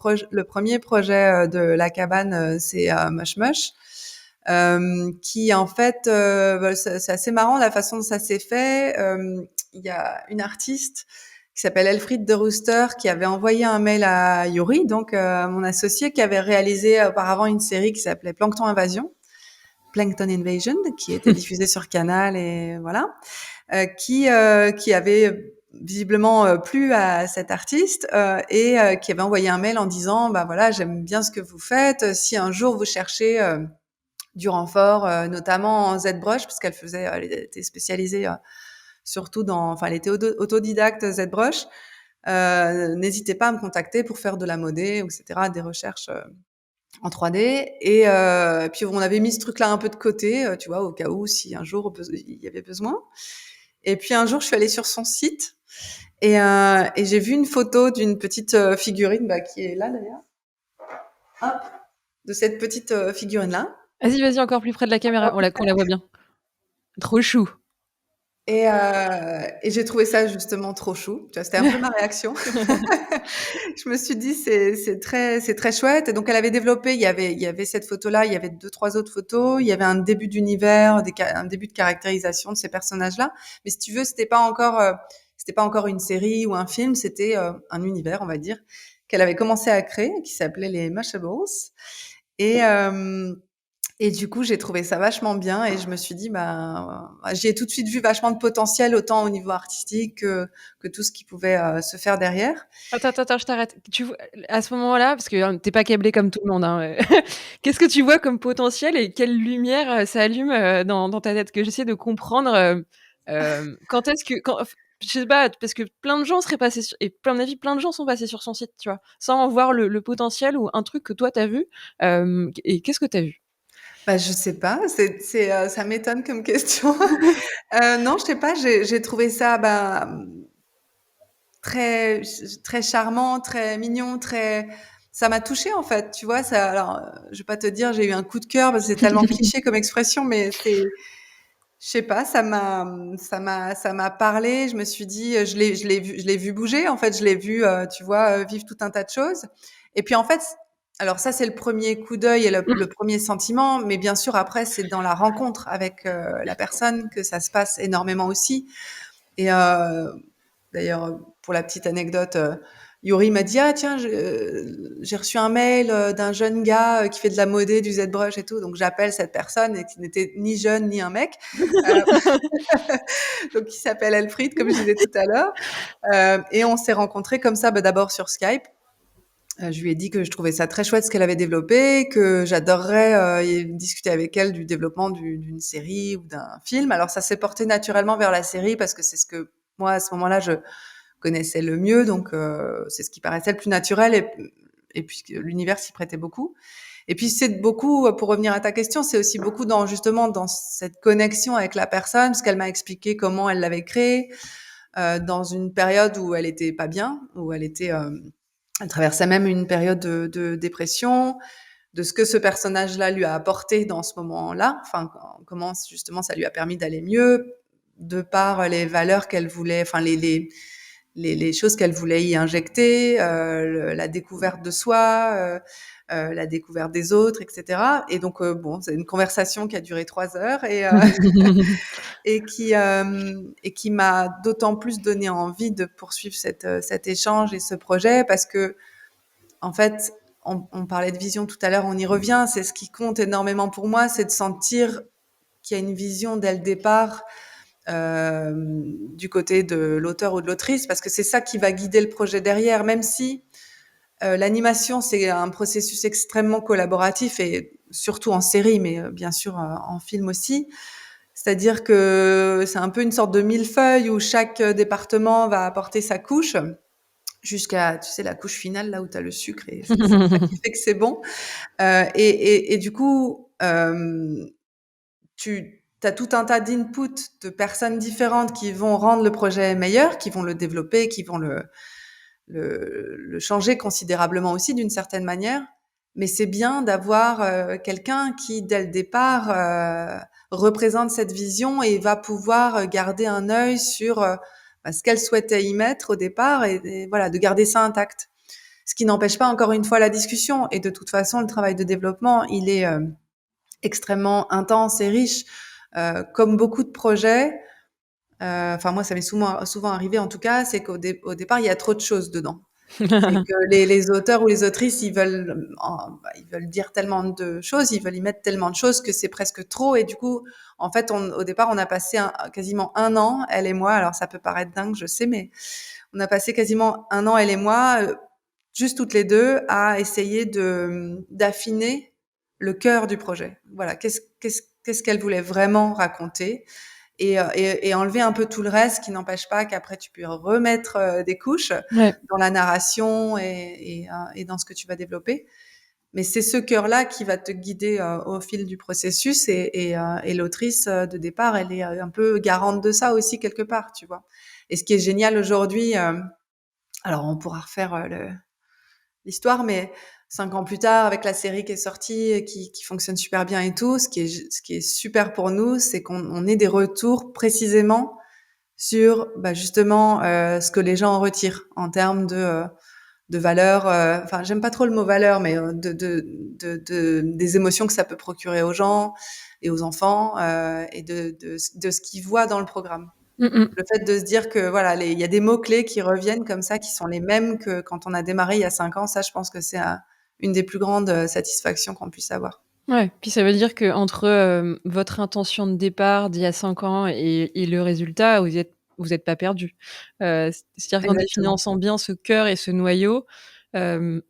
premier projet de la cabane, c'est Mush Mush, qui en fait, bah, c'est assez marrant la façon dont ça s'est fait. Il y a une artiste qui s'appelle Elfriede de Rooster qui avait envoyé un mail à Yuri, donc mon associé, qui avait réalisé auparavant une série qui s'appelait Plankton Invasion, qui était diffusée sur Canal, et voilà, qui avait visiblement plu à cet artiste, et qui avait envoyé un mail en disant, bah voilà, j'aime bien ce que vous faites. Si un jour vous cherchez du renfort, notamment en ZBrush, parce qu'elle faisait, elle était spécialisée surtout enfin, elle était autodidacte ZBrush. N'hésitez pas à me contacter pour faire de la modé, etc., des recherches en 3D. Et puis on avait mis ce truc-là un peu de côté, tu vois, au cas où, si un jour il y avait besoin. Et puis un jour, je suis allée sur son site, et j'ai vu une photo d'une petite figurine, bah, qui est là d'ailleurs, hop, de cette petite figurine-là. Vas-y, vas-y, encore plus près de la caméra, qu'on la voit bien. Trop chou. Et j'ai trouvé ça justement trop chou. Tu vois, c'était un peu ma réaction. Je me suis dit, c'est très chouette. Et donc, elle avait développé, il y avait cette photo-là, il y avait deux, trois autres photos, il y avait un début d'univers, un début de caractérisation de ces personnages-là. Mais si tu veux, c'était c'était pas encore une série ou un film, c'était un univers, on va dire, qu'elle avait commencé à créer, qui s'appelait les Mashables. Et, et du coup, j'ai trouvé ça vachement bien et je me suis dit, bah, j'y ai tout de suite vu vachement de potentiel, autant au niveau artistique que tout ce qui pouvait se faire derrière. Attends, je t'arrête. Tu vois à ce moment-là, parce que, tu pas câblée comme tout le monde, hein, qu'est-ce que tu vois comme potentiel et quelle lumière, ça allume, dans ta tête? Que j'essaie de comprendre, quand est-ce que quand je sais pas, parce que plein de gens seraient passés sur et plein d'avis, plein de gens sont passés sur son site, tu vois? Sans en voir le potentiel ou un truc que toi tu as vu, et qu'est-ce que tu as vu? Bah, je sais pas, ça m'étonne comme question. Non, je sais pas, j'ai trouvé ça, bah, très charmant, très mignon, très ça m'a touchée, en fait, tu vois? Ça alors, je vais pas te dire, j'ai eu un coup de cœur parce que c'est tellement cliché comme expression, mais je sais pas, ça m'a parlé. Je me suis dit, je l'ai vu bouger, en fait, je l'ai vu, tu vois, vivre tout un tas de choses. Et puis, en fait, alors ça, c'est le premier coup d'œil et le premier sentiment, mais bien sûr, après, c'est dans la rencontre avec la personne que ça se passe énormément aussi. Et d'ailleurs, pour la petite anecdote, Yuri m'a dit: «Ah tiens, j'ai reçu un mail, d'un jeune gars, qui fait de la modé, du ZBrush et tout». Donc j'appelle cette personne et qui n'était ni jeune ni un mec, heu, donc qui s'appelle Elfried, comme je disais tout à l'heure. Et on s'est rencontrés comme ça, bah, d'abord sur Skype. Je lui ai dit que je trouvais ça très chouette ce qu'elle avait développé, que j'adorerais, discuter avec elle du développement d'une série ou d'un film. Alors ça s'est porté naturellement vers la série parce que c'est ce que moi, à ce moment-là, je connaissais le mieux, donc c'est ce qui paraissait le plus naturel et puis que l'univers s'y prêtait beaucoup. Et puis c'est beaucoup, pour revenir à ta question, c'est aussi beaucoup dans justement dans cette connexion avec la personne, parce qu'elle m'a expliqué comment elle l'avait créé, dans une période où elle était pas bien, où elle traversait même une période de dépression, de ce que ce personnage-là lui a apporté dans ce moment-là, enfin comment justement ça lui a permis d'aller mieux, de par les valeurs qu'elle voulait, enfin les choses qu'elle voulait y injecter, la découverte de soi, la découverte des autres, etc. Et donc bon, c'est une conversation qui a duré 3 heures et qui m'a d'autant plus donné envie de poursuivre cet échange et ce projet parce que en fait, on parlait de vision tout à l'heure, on y revient. C'est ce qui compte énormément pour moi, c'est de sentir qu'il y a une vision dès le départ du côté de l'auteur ou de l'autrice, parce que c'est ça qui va guider le projet derrière, même si l'animation, c'est un processus extrêmement collaboratif, et surtout en série, mais bien sûr en film aussi. C'est-à-dire que c'est un peu une sorte de millefeuille où chaque département va apporter sa couche jusqu'à, tu sais, la couche finale, là où tu as le sucre, et c'est ça qui fait que c'est bon. Et du coup, tu as tout un tas d'inputs de personnes différentes qui vont rendre le projet meilleur, qui vont le développer, qui vont le changer considérablement aussi d'une certaine manière. Mais c'est bien d'avoir quelqu'un qui, dès le départ, représente cette vision et va pouvoir garder un œil sur ce qu'elle souhaitait y mettre au départ et voilà, de garder ça intact. Ce qui n'empêche pas encore une fois la discussion. Et de toute façon, le travail de développement, il est extrêmement intense et riche. Comme beaucoup de projets, enfin moi ça m'est souvent arrivé en tout cas, c'est au départ il y a trop de choses dedans et que les auteurs ou les autrices ils veulent dire tellement de choses, ils veulent y mettre tellement de choses que c'est presque trop. Et du coup en fait au départ on a passé quasiment un an, elle et moi, alors ça peut paraître dingue je sais, mais on a passé quasiment un an, elle et moi, juste toutes les deux, à essayer d'affiner le cœur du projet. Voilà, qu'est-ce qu'elle voulait vraiment raconter, et enlever un peu tout le reste, qui n'empêche pas qu'après tu peux remettre des couches Ouais. dans la narration et dans ce que tu vas développer. Mais c'est ce cœur-là qui va te guider au fil du processus, et l'autrice de départ, elle est un peu garante de ça aussi quelque part, tu vois. Et ce qui est génial aujourd'hui, alors on pourra refaire l'histoire, mais 5 ans plus tard, avec la série qui est sortie et qui fonctionne super bien et tout, ce qui est super pour nous, c'est qu'on ait des retours précisément sur justement ce que les gens en retirent en termes de valeurs. Enfin, j'aime pas trop le mot valeur, mais des émotions que ça peut procurer aux gens et aux enfants, et de ce qu'ils voient dans le programme. Mmh mh. Le fait de se dire que voilà, il y a des mots-clés qui reviennent comme ça, qui sont les mêmes que quand on a démarré il y a 5 ans. Ça, je pense que c'est une des plus grandes satisfactions qu'on puisse avoir. Ouais, puis ça veut dire qu'entre, votre intention de départ d'il y a 5 ans et le résultat, vous êtes pas perdus. C'est-à-dire qu'en Exactement. définissant bien ce cœur et ce noyau, hem,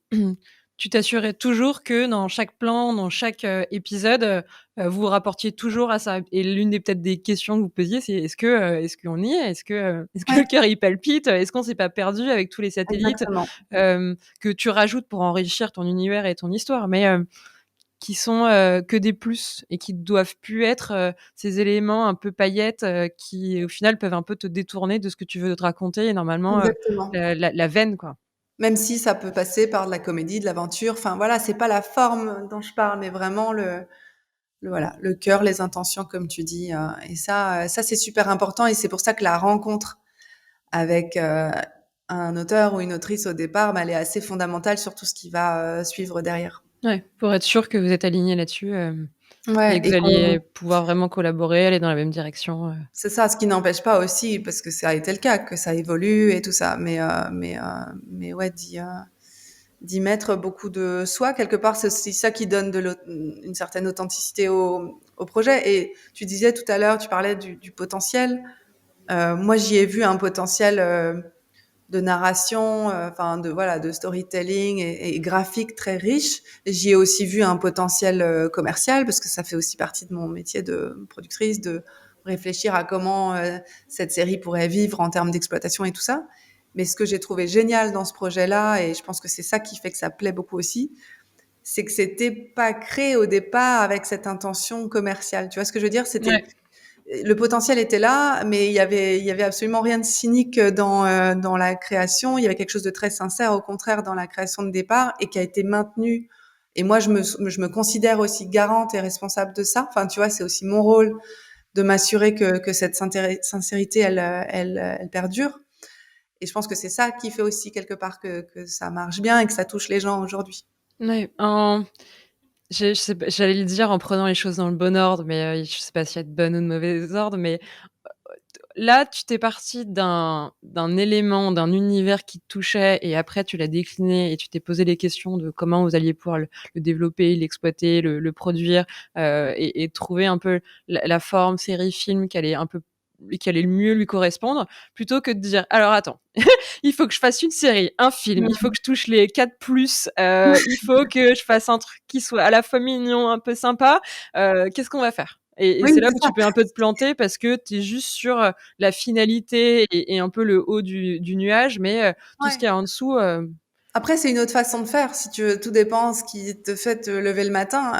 tu t'assurais toujours que dans chaque plan, dans chaque, épisode, vous vous rapportiez toujours à ça et l'une des peut-être des questions que vous posiez, c'est: est-ce qu'on y est? Est-ce que Ouais, le cœur il palpite? Est-ce qu'on s'est pas perdu avec tous les satellites? exactement. Que tu rajoutes pour enrichir ton univers et ton histoire, mais qui sont, que des plus et qui doivent plus être, ces éléments un peu paillettes, qui au final peuvent un peu te détourner de ce que tu veux te raconter et normalement, Exactement. la veine quoi. Même si ça peut passer par de la comédie, de l'aventure, enfin voilà, c'est pas la forme dont je parle, mais vraiment le voilà, le cœur, les intentions comme tu dis, et ça c'est super important et c'est pour ça que la rencontre avec, un auteur ou une autrice au départ, bah, elle est assez fondamentale sur tout ce qui va, suivre derrière. Ouais, pour être sûr que vous êtes alignés là-dessus, Ouais et que et vous qu'on alliez pouvoir vraiment collaborer, aller dans la même direction. c'est ça, ce qui n'empêche pas aussi, parce que ça a été le cas, que ça évolue et tout ça, mais ouais, d'y mettre beaucoup de soi quelque part, c'est aussi ça qui donne une certaine authenticité au projet. Et tu disais tout à l'heure, tu parlais du potentiel. Moi, j'y ai vu un potentiel de narration, enfin de voilà, de storytelling et graphique très riche. J'y ai aussi vu un potentiel commercial parce que ça fait aussi partie de mon métier de productrice de réfléchir à comment cette série pourrait vivre en termes d'exploitation et tout ça. Mais ce que j'ai trouvé génial dans ce projet-là, et je pense que c'est ça qui fait que ça plaît beaucoup aussi, c'est que c'était pas créé au départ avec cette intention commerciale. Tu vois ce que je veux dire? C'était Ouais. le potentiel était là, mais il y avait absolument rien de cynique dans la création. Il y avait quelque chose de très sincère, au contraire, dans la création de départ et qui a été maintenu. Et moi, je me considère aussi garante et responsable de ça. Enfin, tu vois, c'est aussi mon rôle de m'assurer que cette sincérité, elle perdure. Et je pense que c'est ça qui fait aussi quelque part que ça marche bien et que ça touche les gens aujourd'hui. Ouais, je sais pas, j'allais le dire en prenant les choses dans le bon ordre, mais je sais pas s'il y a de bon ou de mauvais ordre, mais là, tu t'es parti d'un élément, d'un univers qui te touchait et après tu l'as décliné et tu t'es posé les questions de comment vous alliez pouvoir le développer, l'exploiter, le produire, et trouver un peu la forme série, film qui allait le mieux lui correspondre, plutôt que de dire: «Alors attends, il faut que je fasse une série, un film, il faut que je touche les 4 plus, il faut que je fasse un truc qui soit à la fois mignon, un peu sympa, qu'est-ce qu'on va faire?» Et Oui, c'est là c'est où ça. tu peux un peu te planter parce que tu es juste sur, la finalité et un peu le haut du nuage, mais tout ce Ouais. qu'il y a en dessous, Après, c'est une autre façon de faire, si tu veux. Tout dépend ce qui te fait te lever le matin.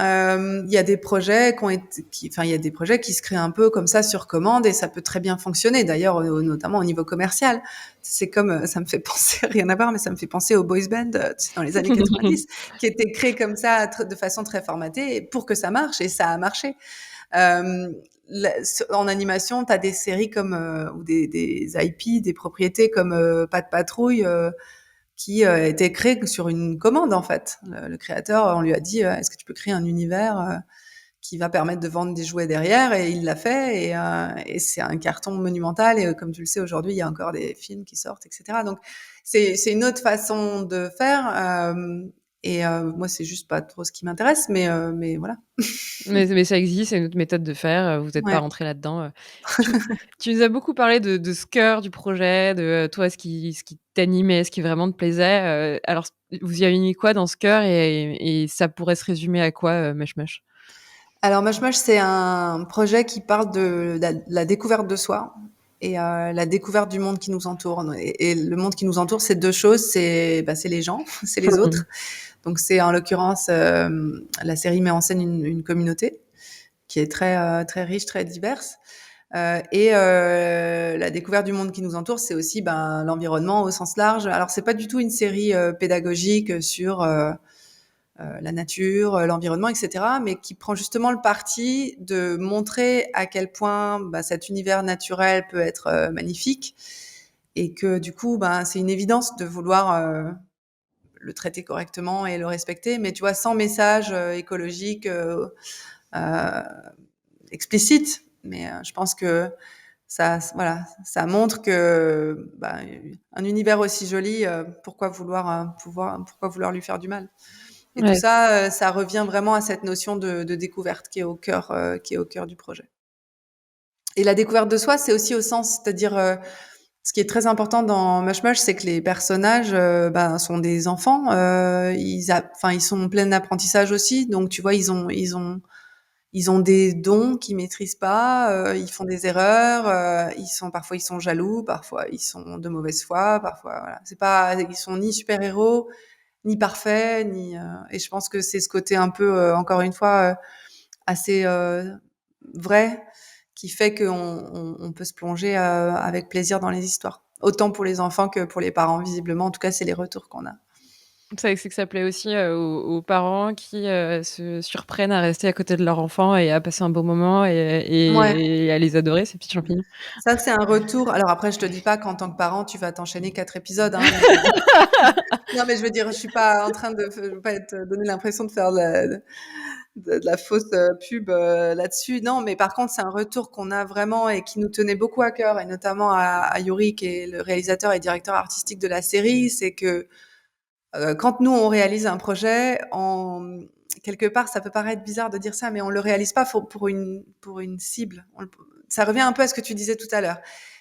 Il y a des projets enfin, il y a des projets qui se créent un peu comme ça sur commande et ça peut très bien fonctionner. D'ailleurs, notamment au niveau commercial. C'est comme, ça me fait penser, rien à voir, mais ça me fait penser aux boys band, tu sais, dans les années 90, qui étaient créés comme ça, de façon très formatée pour que ça marche et ça a marché. Euh, En animation, tu as des séries comme, ou des IP, des propriétés comme Pas de patrouille, qui était créé sur une commande en fait. Le créateur, on lui a dit est-ce que tu peux créer un univers qui va permettre de vendre des jouets derrière et il l'a fait et c'est un carton monumental et comme tu le sais aujourd'hui il y a encore des films qui sortent etc. Donc c'est une autre façon de faire moi c'est juste pas trop ce qui m'intéresse mais voilà. mais ça existe, c'est une autre méthode de faire, vous êtes pas Ouais. rentrés là-dedans. Tu nous as beaucoup parlé de ce cœur du projet, de, toi, ce qui t'animait, ce qui vraiment te plaisait, alors vous y avez mis quoi dans ce cœur et ça pourrait se résumer à quoi, Mush Mush? Alors Moche Moche, c'est un projet qui parle de la découverte de soi et la découverte du monde qui nous entoure. Et le monde qui nous entoure, c'est deux choses, c'est les gens, c'est les autres. Donc c'est en l'occurrence, la série met en scène une communauté qui est très riche, très diverse. La découverte du monde qui nous entoure, c'est aussi l'environnement au sens large. Alors c'est pas du tout une série pédagogique sur la nature, l'environnement, etc., mais qui prend justement le parti de montrer à quel point cet univers naturel peut être magnifique et que du coup, c'est une évidence de vouloir le traiter correctement et le respecter, mais tu vois, sans message écologique euh, explicite. Mais je pense que voilà, ça montre que bah, un univers aussi joli, pourquoi vouloir lui faire du mal? Et tout Ouais. ça, ça revient vraiment à cette notion de découverte qui est au cœur du projet. Et la découverte de soi, c'est aussi au sens, c'est-à-dire, ce qui est très important dans Mush Mush, c'est que les personnages, ben, sont des enfants. Enfin, ils sont en plein apprentissage aussi. Donc, tu vois, ils ont des dons qu'ils maîtrisent pas. Ils font des erreurs. Parfois ils sont jaloux, parfois ils sont de mauvaise foi, parfois voilà. C'est pas, ils sont ni super héros, ni parfaits, ni. Et je pense que c'est ce côté un peu, encore une fois, assez vrai, qui fait qu'on peut se plonger avec plaisir dans les histoires. Autant pour les enfants que pour les parents, visiblement. En tout cas, c'est les retours qu'on a. C'est que ça plaît aussi, aux parents qui, se surprennent à rester à côté de leur enfant et à passer un bon moment Ouais, et à les adorer, ces petits champignons. ça c'est un retour. Alors après, je te dis pas qu'en tant que parent, tu vas t'enchaîner 4 épisodes, hein, mais non, mais je veux dire, je suis pas en train je veux pas être donner l'impression de faire de la fausse pub là-dessus. Non, mais par contre, c'est un retour qu'on a vraiment et qui nous tenait beaucoup à cœur, et notamment à Yuri, qui est le réalisateur et directeur artistique de la série. C'est que quand nous, on réalise un projet, quelque part, ça peut paraître bizarre de dire ça, mais on le réalise pas pour une cible. Ça revient un peu à ce que tu disais tout à l'heure.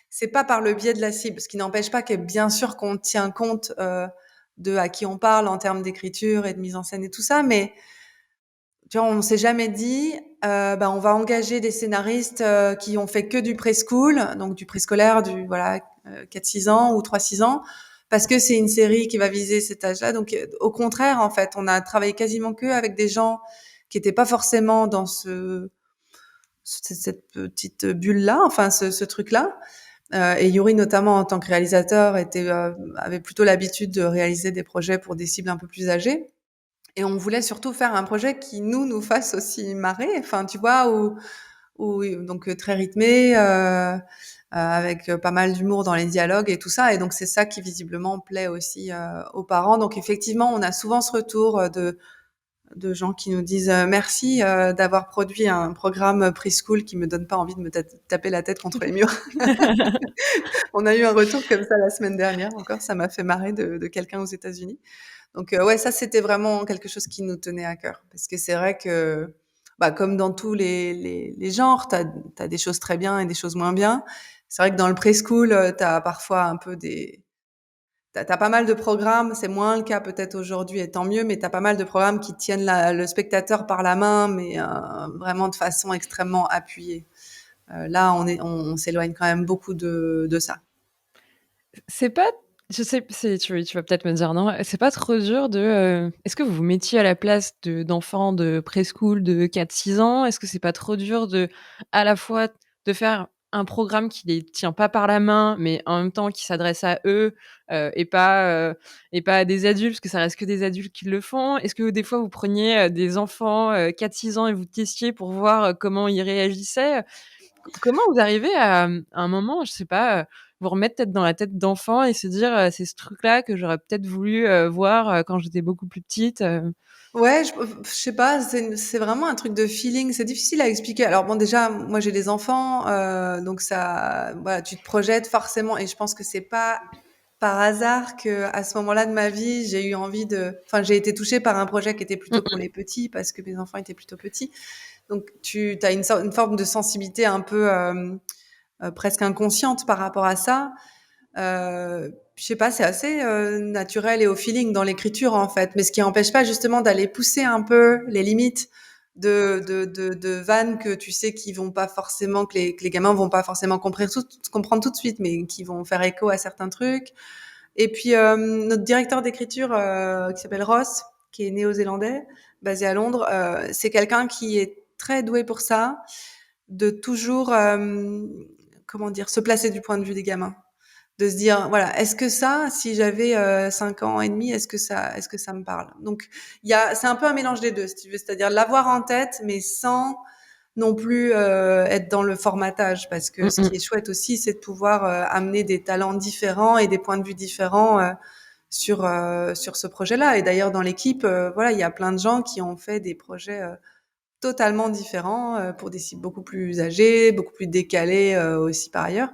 C'est pas par le biais de la cible, ce qui n'empêche pas que bien sûr qu'on tient compte de à qui on parle en termes d'écriture et de mise en scène et tout ça, mais tu vois, on s'est jamais dit, bah, on va engager des scénaristes qui ont fait que du preschool, donc du préscolaire, du voilà 4-6 ans ou 3-6 ans, parce que c'est une série qui va viser cet âge-là. Donc au contraire, en fait, on a travaillé quasiment que avec des gens qui étaient pas forcément dans cette petite bulle-là, enfin ce truc-là. Et Yuri, notamment en tant que réalisateur, avait plutôt l'habitude de réaliser des projets pour des cibles un peu plus âgées. Et on voulait surtout faire un projet qui nous fasse aussi marrer, enfin, tu vois, donc très rythmé, avec pas mal d'humour dans les dialogues et tout ça. Et donc c'est ça qui visiblement plaît aussi aux parents. Donc effectivement, on a souvent ce retour de gens qui nous disent merci d'avoir produit un programme preschool qui me donne pas envie de me taper la tête contre les murs. On a eu un retour comme ça la semaine dernière encore, ça m'a fait marrer de quelqu'un aux États-Unis. Donc ouais, ça c'était vraiment quelque chose qui nous tenait à cœur, parce que c'est vrai que bah, comme dans tous les genres, t'as des choses très bien et des choses moins bien. C'est vrai que dans le preschool, t'as parfois un peu t'as pas mal de programmes. C'est moins le cas peut-être aujourd'hui, et tant mieux, mais t'as pas mal de programmes qui tiennent le spectateur par la main, mais vraiment de façon extrêmement appuyée. Là, on s'éloigne quand même beaucoup de ça. C'est pas je sais tu vas peut-être me dire non, c'est pas trop dur est-ce que vous vous mettiez à la place d'enfants de preschool de 4-6 ans? Est-ce que c'est pas trop dur à la fois de faire un programme qui les tient pas par la main, mais en même temps qui s'adresse à eux, et pas à des adultes, parce que ça reste que des adultes qui le font? Est-ce que des fois vous preniez, des enfants, 4-6 ans et vous testiez pour voir, comment ils réagissaient? Comment vous arrivez à un moment, je sais pas, vous remettre peut-être dans la tête d'enfant et se dire, «C'est ce truc-là que j'aurais peut-être voulu, voir, quand j'étais beaucoup plus petite»? Ouais, je sais pas, c'est vraiment un truc de feeling, c'est difficile à expliquer. Alors bon, déjà, moi j'ai des enfants, donc ça voilà, tu te projettes forcément, et je pense que c'est pas par hasard qu'à ce moment-là de ma vie, j'ai été touchée par un projet qui était Mmh plutôt pour mh. les petits, parce que mes enfants étaient plutôt petits. Donc tu as une forme de sensibilité un peu, presque inconsciente par rapport à ça. Je sais pas, c'est assez naturel et au feeling dans l'écriture en fait, mais ce qui n'empêche pas justement d'aller pousser un peu les limites de vannes que tu sais qu'ils vont pas forcément, que les gamins vont pas forcément comprendre tout de suite, mais qui vont faire écho à certains trucs. Et puis notre directeur d'écriture qui s'appelle Ross, qui est néo-zélandais, basé à Londres, c'est quelqu'un qui est très doué pour ça, de toujours comment dire, se placer du point de vue des gamins, de se dire voilà, est-ce que ça, si j'avais 5 ans et demi, est-ce que ça me parle? Donc c'est un peu un mélange des deux, si tu veux, c'est-à-dire l'avoir en tête, mais sans non plus être dans le formatage, parce que Mmh ce qui mh. est chouette aussi, c'est de pouvoir amener des talents différents et des points de vue différents sur ce projet-là. Et d'ailleurs dans l'équipe, voilà, il y a plein de gens qui ont fait des projets totalement différents, pour des cibles beaucoup plus âgées, beaucoup plus décalées, aussi par ailleurs,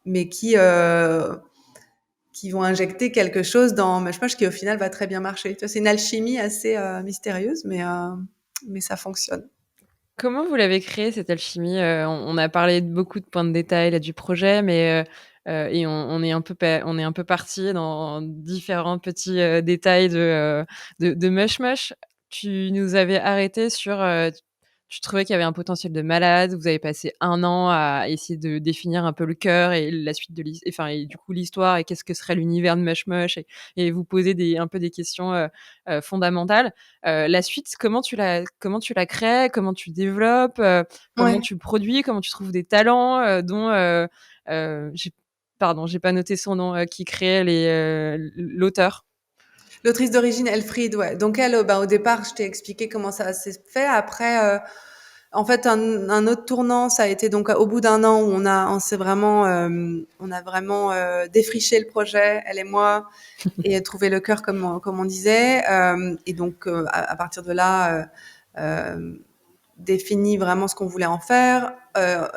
mais qui vont injecter quelque chose dans Mush Mush qui au final va très bien marcher. Tu vois, c'est une alchimie assez mystérieuse, mais ça fonctionne. Comment vous l'avez créée cette alchimie? On a parlé de beaucoup de points de détail là du projet, mais et on est un peu parti dans différents petits, détails de Mush Mush. Tu nous avais arrêté sur, tu trouvais qu'il y avait un potentiel de malade. Vous avez passé 1 an à essayer de définir un peu le cœur et la suite de enfin et du coup l'histoire et qu'est-ce que serait l'univers de Mush Mush et vous poser un peu des questions, fondamentales. La suite, comment tu la crées? Comment tu développes? Comment Ouais. tu le produis? Comment tu trouves des talents, dont, j'ai pas noté son nom, qui créait l'auteur? L'autrice d'origine, Elfriede, ouais. Donc elle, ben, au départ, je t'ai expliqué comment ça s'est fait. Après, en fait, un autre tournant, ça a été donc au bout d'un an où on a vraiment défriché le projet, elle et moi, et trouvé le cœur, comme on disait. Et donc, à partir de là, euh, défini vraiment ce qu'on voulait en faire.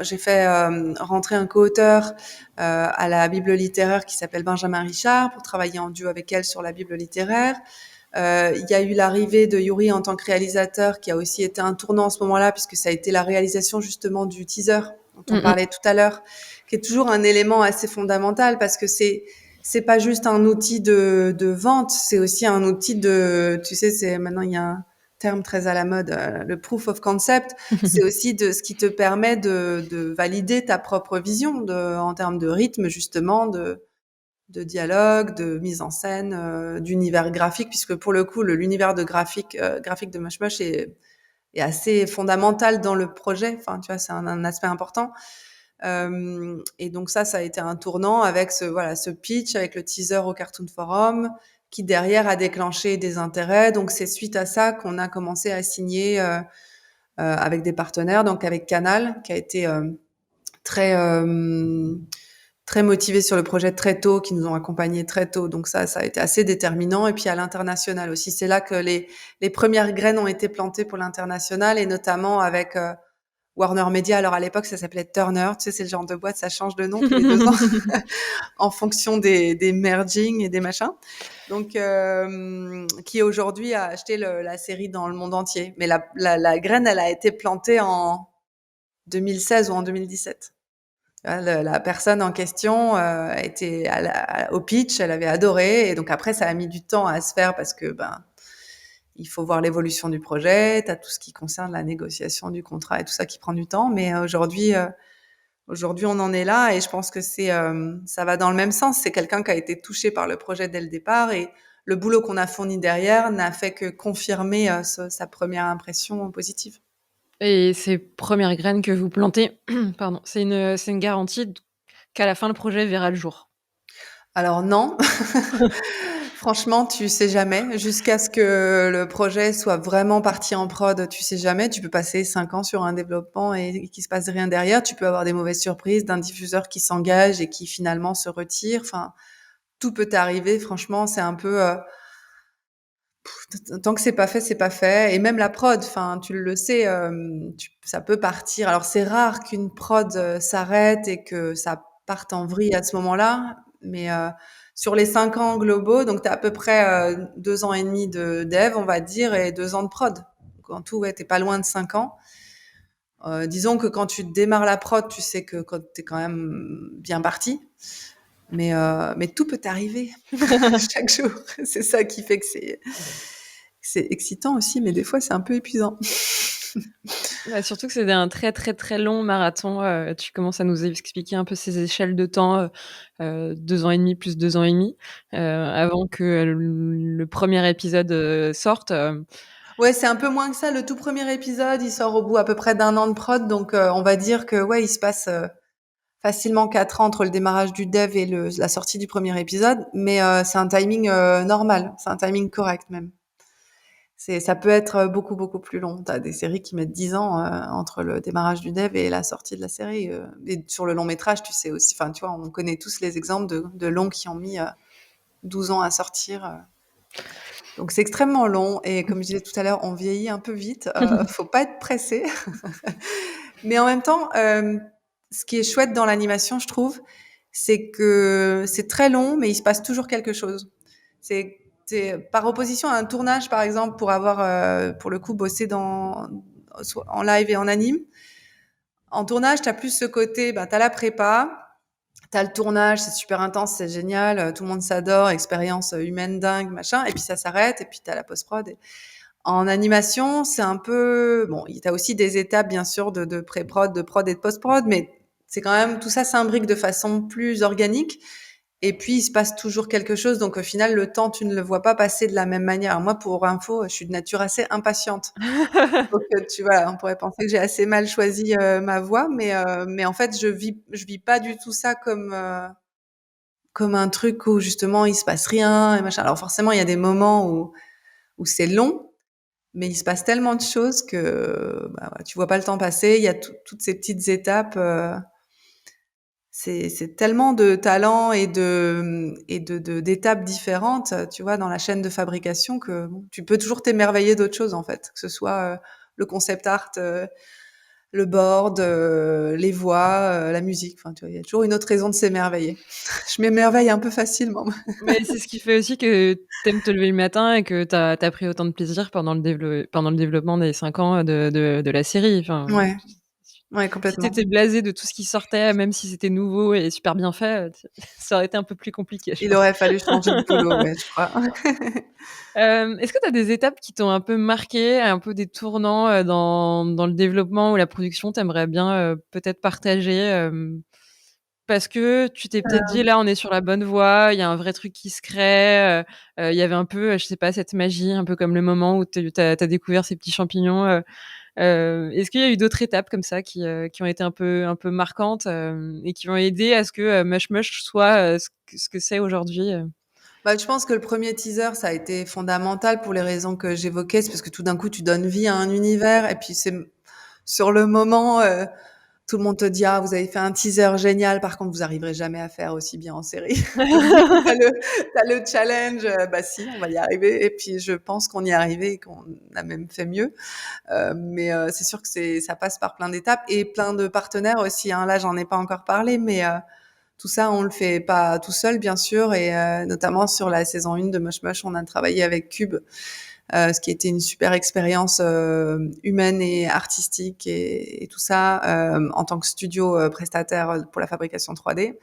J'ai fait rentrer un co-auteur à la Bible littéraire qui s'appelle Benjamin Richard pour travailler en duo avec elle sur la Bible littéraire. Il y a eu l'arrivée de Yuri en tant que réalisateur qui a aussi été un tournant en ce moment-là puisque ça a été la réalisation justement du teaser dont on Mmh mh. parlait tout à l'heure, qui est toujours un élément assez fondamental parce que c'est pas juste un outil de vente, c'est aussi un outil de, tu sais, c'est maintenant il y a un terme très à la mode, le proof of concept. C'est aussi de ce qui te permet de valider ta propre vision en termes de rythme justement, de dialogue, de mise en scène, d'univers graphique, puisque pour le coup, l'univers graphique de Mush Mush est assez fondamental dans le projet. Enfin, tu vois, c'est un aspect important. Et donc ça a été un tournant avec ce pitch, avec le teaser au Cartoon Forum, qui derrière a déclenché des intérêts. Donc c'est suite à ça qu'on a commencé à signer avec des partenaires, donc avec Canal, qui a été très très motivés sur le projet très tôt, qui nous ont accompagnés très tôt. Donc ça a été assez déterminant. Et puis à l'international aussi, c'est là que les premières graines ont été plantées pour l'international, et notamment avec Warner Media. Alors à l'époque, ça s'appelait Turner. Tu sais, c'est le genre de boîte, ça change de nom tous les 2 ans en fonction des merging et des machins. Donc, qui aujourd'hui a acheté la série dans le monde entier. Mais la graine, elle a été plantée en 2016 ou en 2017. La personne en question était au pitch, elle avait adoré, et donc après ça a mis du temps à se faire parce que ben il faut voir l'évolution du projet, t'as tout ce qui concerne la négociation du contrat et tout ça qui prend du temps, mais aujourd'hui on en est là, et je pense que ça va dans le même sens. C'est quelqu'un qui a été touché par le projet dès le départ, et le boulot qu'on a fourni derrière n'a fait que confirmer sa première impression positive. Et ces premières graines que vous plantez, pardon, c'est une garantie qu'à la fin, le projet verra le jour? Alors non, franchement, tu sais jamais. Jusqu'à ce que le projet soit vraiment parti en prod, tu sais jamais. Tu peux passer 5 ans sur un développement et qu'il se passe rien derrière. Tu peux avoir des mauvaises surprises d'un diffuseur qui s'engage et qui finalement se retire. Enfin, tout peut arriver. Franchement, c'est un peu tant que c'est pas fait, c'est pas fait. Et même la prod, enfin, tu le sais, ça peut partir. Alors c'est rare qu'une prod s'arrête et que ça parte en vrille à ce moment-là, mais sur les 5 ans globaux, donc tu as à peu près 2 ans et demi de dev, on va dire, et 2 ans de prod. Donc, en tout, ouais, t'es pas loin de 5 ans. Disons que quand tu démarres la prod, tu sais que quand t'es quand même bien parti. Mais tout peut arriver chaque jour. C'est ça qui fait que c'est excitant aussi, mais des fois c'est un peu épuisant. Bah, surtout que c'est un très, très, très long marathon, tu commences à nous expliquer un peu ces échelles de temps, 2 ans et demi plus 2 ans et demi, avant que le 1er épisode, sorte, Ouais, c'est un peu moins que ça. Le tout premier épisode, il sort au bout à peu près d'un an de prod, donc on va dire que ouais, il se passe facilement 4 ans entre le démarrage du dev et la sortie du premier épisode, mais c'est un timing normal, c'est un timing correct même. Ça peut être beaucoup, beaucoup plus long. Tu as des séries qui mettent 10 ans entre le démarrage du dev et la sortie de la série. Et sur le long métrage, tu sais aussi, enfin, tu vois, on connaît tous les exemples de longs qui ont mis 12 ans à sortir. Donc c'est extrêmement long et comme je disais tout à l'heure, on vieillit un peu vite. Faut pas être pressé. Mais en même temps, ce qui est chouette dans l'animation, je trouve, c'est que c'est très long, mais il se passe toujours quelque chose. C'est par opposition à un tournage, par exemple, pour avoir, pour le coup, bossé en live et en anime. En tournage, tu as plus ce côté, ben, tu as la prépa, tu as le tournage, c'est super intense, c'est génial, tout le monde s'adore, expérience humaine dingue, machin, et puis ça s'arrête, et puis tu as la post-prod. En animation, c'est un peu... Bon, tu as aussi des étapes, bien sûr, de pré-prod, de prod et de post-prod, mais c'est quand même... Tout ça s'imbrique de façon plus organique. Et puis, il se passe toujours quelque chose. Donc, au final, le temps, tu ne le vois pas passer de la même manière. Alors, moi, pour info, je suis de nature assez impatiente. Donc, tu vois, on pourrait penser que j'ai assez mal choisi ma voie, mais en fait, je vis pas du tout ça comme un truc où justement il se passe rien et machin. Alors forcément, il y a des moments où c'est long, mais il se passe tellement de choses que bah, ouais, tu vois pas le temps passer. Il y a toutes ces petites étapes. C'est tellement de talents d'étapes différentes, tu vois, dans la chaîne de fabrication que bon, tu peux toujours t'émerveiller d'autres choses en fait, que ce soit le concept art, le board, les voix, la musique. Enfin, tu vois, il y a toujours une autre raison de s'émerveiller. Je m'émerveille un peu facilement. Mais c'est ce qui fait aussi que t'aimes te lever le matin et que t'as pris autant de plaisir pendant le développement des 5 ans de la série. Enfin, Ouais, ouais, si complètement. t'étais blasé de tout ce qui sortait, même si c'était nouveau et super bien fait, ça aurait été un peu plus compliqué, je Il pense. aurait fallu changer de boulot, ouais, je crois. Est-ce que tu as des étapes qui t'ont un peu marqué, un peu des tournants, dans le développement ou la production, tu aimerais bien, peut-être partager, parce que tu t'es peut-être dit: «Là, on est sur la bonne voie, il y a un vrai truc qui se crée», il y avait un peu, je sais pas, cette magie, un peu comme le moment où tu as découvert ces petits champignons, est-ce qu'il y a eu d'autres étapes comme ça qui ont été un peu marquantes, et qui ont aidé à ce que, Mush Mush soit, ce que c'est aujourd'hui? Bah, je pense que le premier teaser, ça a été fondamental pour les raisons que j'évoquais. C'est parce que tout d'un coup, tu donnes vie à un univers et puis c'est sur le moment, tout le monde te dit: «Ah, vous avez fait un teaser génial, par contre, vous arriverez jamais à faire aussi bien en série». Donc du coup, tu le challenge, bah si, on va y arriver et puis je pense qu'on y est arrivé et qu'on a même fait mieux. Mais c'est sûr que ça passe par plein d'étapes et plein de partenaires aussi, hein. Là, j'en ai pas encore parlé, mais tout ça, on le fait pas tout seul, bien sûr, et notamment sur la saison 1 de Moche Moche, on a travaillé avec Cube, ce qui était une super expérience humaine et artistique et tout ça, en tant que studio prestataire pour la fabrication 3D.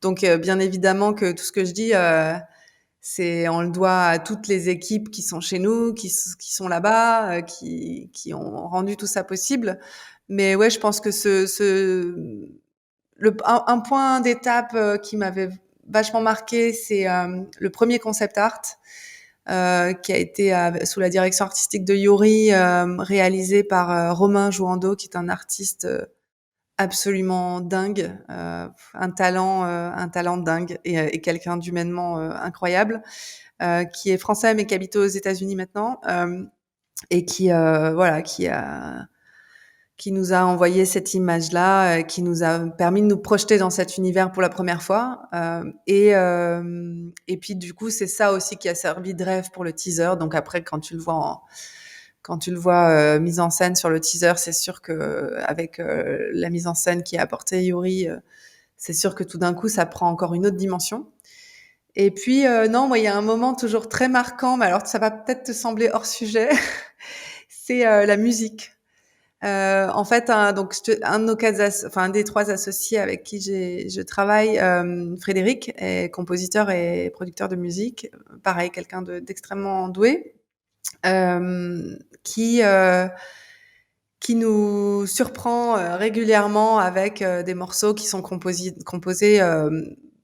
Donc, bien évidemment que tout ce que je dis, on le doit à toutes les équipes qui sont chez nous, qui sont là-bas, qui ont rendu tout ça possible. Mais ouais, je pense que un point d'étape qui m'avait vachement marqué, c'est le premier concept art qui a été sous la direction artistique de Yuri, réalisé par Romain Jouando, qui est un artiste absolument dingue, un talent dingue et quelqu'un d'humainement incroyable, qui est français mais qui habite aux États-Unis maintenant, et voilà, qui nous a envoyé cette image-là, qui nous a permis de nous projeter dans cet univers pour la première fois. Et puis du coup, c'est ça aussi qui a servi de rêve pour le teaser. Donc après, quand tu le vois mise en scène sur le teaser, c'est sûr que avec la mise en scène qui a apporté Yuri, c'est sûr que tout d'un coup, ça prend encore une autre dimension. Et puis non, moi, il y a un moment toujours très marquant, mais alors ça va peut-être te sembler hors sujet, c'est la musique. En fait, un de nos enfin un des trois associés avec qui je travaille, Frédéric, est compositeur et producteur de musique. Pareil, quelqu'un d'extrêmement doué, euh, qui euh, qui nous surprend régulièrement avec des morceaux qui sont composés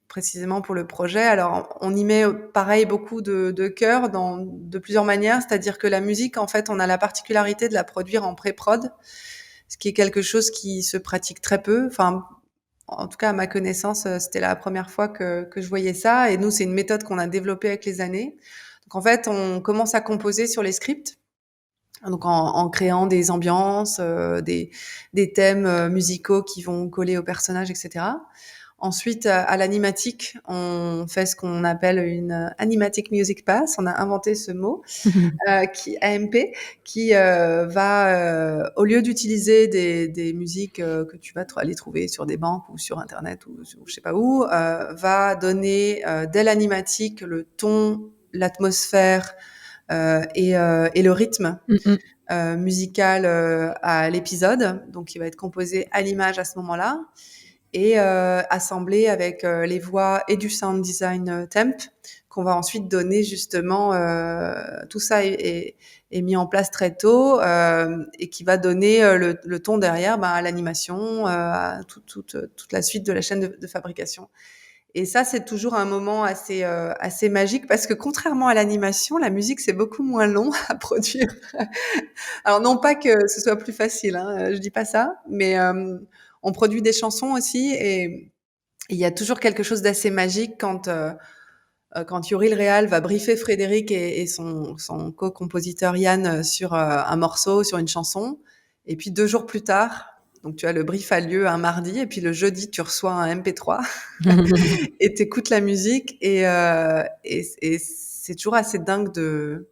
précisément pour le projet. Alors, on y met pareil beaucoup de cœur de plusieurs manières, c'est-à-dire que la musique, en fait, on a la particularité de la produire en pré-prod, ce qui est quelque chose qui se pratique très peu. Enfin, en tout cas, à ma connaissance, c'était la première fois que je voyais ça. Et nous, c'est une méthode qu'on a développée avec les années. Donc, en fait, on commence à composer sur les scripts. Donc, en créant des ambiances, des thèmes musicaux qui vont coller aux personnages, etc. Ensuite, à l'animatique, on fait ce qu'on appelle une animatic music pass. On a inventé ce mot qui AMP, qui va au lieu d'utiliser des musiques que tu vas aller trouver sur des banques ou sur internet ou je sais pas où, va donner dès l'animatique le ton, l'atmosphère et le rythme Mmh mh. musical à l'épisode. Donc, il va être composé à l'image à ce moment-là et assemblé avec les voix et du sound design temp qu'on va ensuite donner justement. Tout ça est mis en place très tôt et qui va donner le ton derrière à l'animation, à toute la suite de la chaîne de fabrication. Et ça, c'est toujours un moment assez magique parce que contrairement à l'animation, la musique, c'est beaucoup moins long à produire. Alors non pas que ce soit plus facile, hein, je dis pas ça, mais on produit des chansons aussi et il y a toujours quelque chose d'assez magique quand Yuri Réal va briefer Frédéric et son co-compositeur Yann sur un morceau, sur une chanson. Et puis 2 jours plus tard, donc tu vois, le brief a lieu un mardi et puis le jeudi, tu reçois un MP3 et t'écoutes la musique et c'est toujours assez dingue de...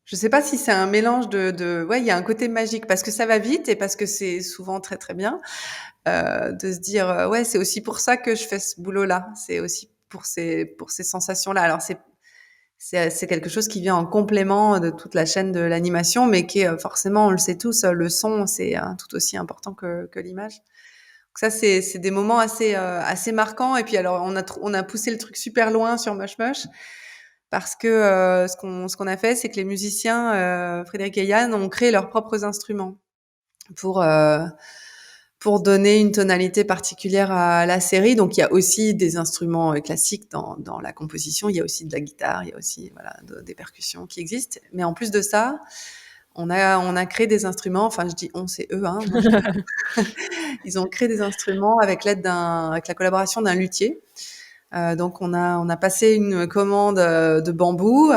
Je sais pas si c'est un mélange ouais, il y a un côté magique parce que ça va vite et parce que c'est souvent très très bien, de se dire ouais, c'est aussi pour ça que je fais ce boulot-là. C'est aussi pour ces sensations-là. Alors c'est quelque chose qui vient en complément de toute la chaîne de l'animation, mais qui est forcément, on le sait tous, le son c'est tout aussi important que l'image. Donc ça c'est des moments assez marquants. Et puis alors on a poussé le truc super loin sur Moche Moche. Parce que ce qu'on a fait, c'est que les musiciens, Frédéric et Yann, ont créé leurs propres instruments pour euh, pour donner une tonalité particulière à la série. Donc il y a aussi des instruments classiques dans la composition. Il y a aussi de la guitare, il y a aussi voilà des percussions qui existent. Mais en plus de ça, on a créé des instruments. Enfin, je dis on, c'est eux. Hein, moi, ils ont créé des instruments avec avec la collaboration d'un luthier. Donc on a passé une commande de bambou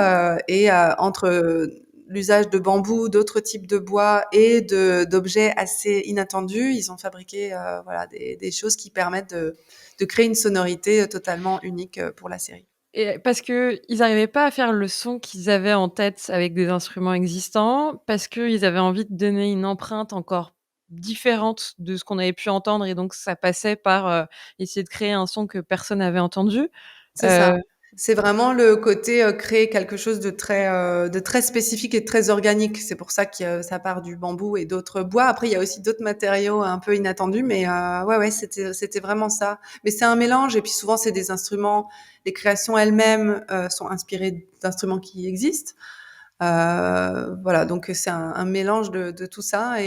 et entre l'usage de bambou, d'autres types de bois et d'objets assez inattendus, ils ont fabriqué voilà des choses qui permettent de créer une sonorité totalement unique pour la série. Et parce qu'ils n'arrivaient pas à faire le son qu'ils avaient en tête avec des instruments existants, parce qu'ils avaient envie de donner une empreinte encore différente de ce qu'on avait pu entendre et donc ça passait par, essayer de créer un son que personne n'avait entendu. C'est ça. Heu, C'est vraiment le côté créer quelque chose de très spécifique et de très organique. C'est pour ça que ça part du bambou et d'autres bois. Après, il y a aussi d'autres matériaux un peu inattendus, mais ouais, c'était vraiment ça. Mais c'est un mélange et puis souvent c'est des instruments. Les créations elles-mêmes sont inspirées d'instruments qui existent. Voilà, donc c'est un mélange de tout ça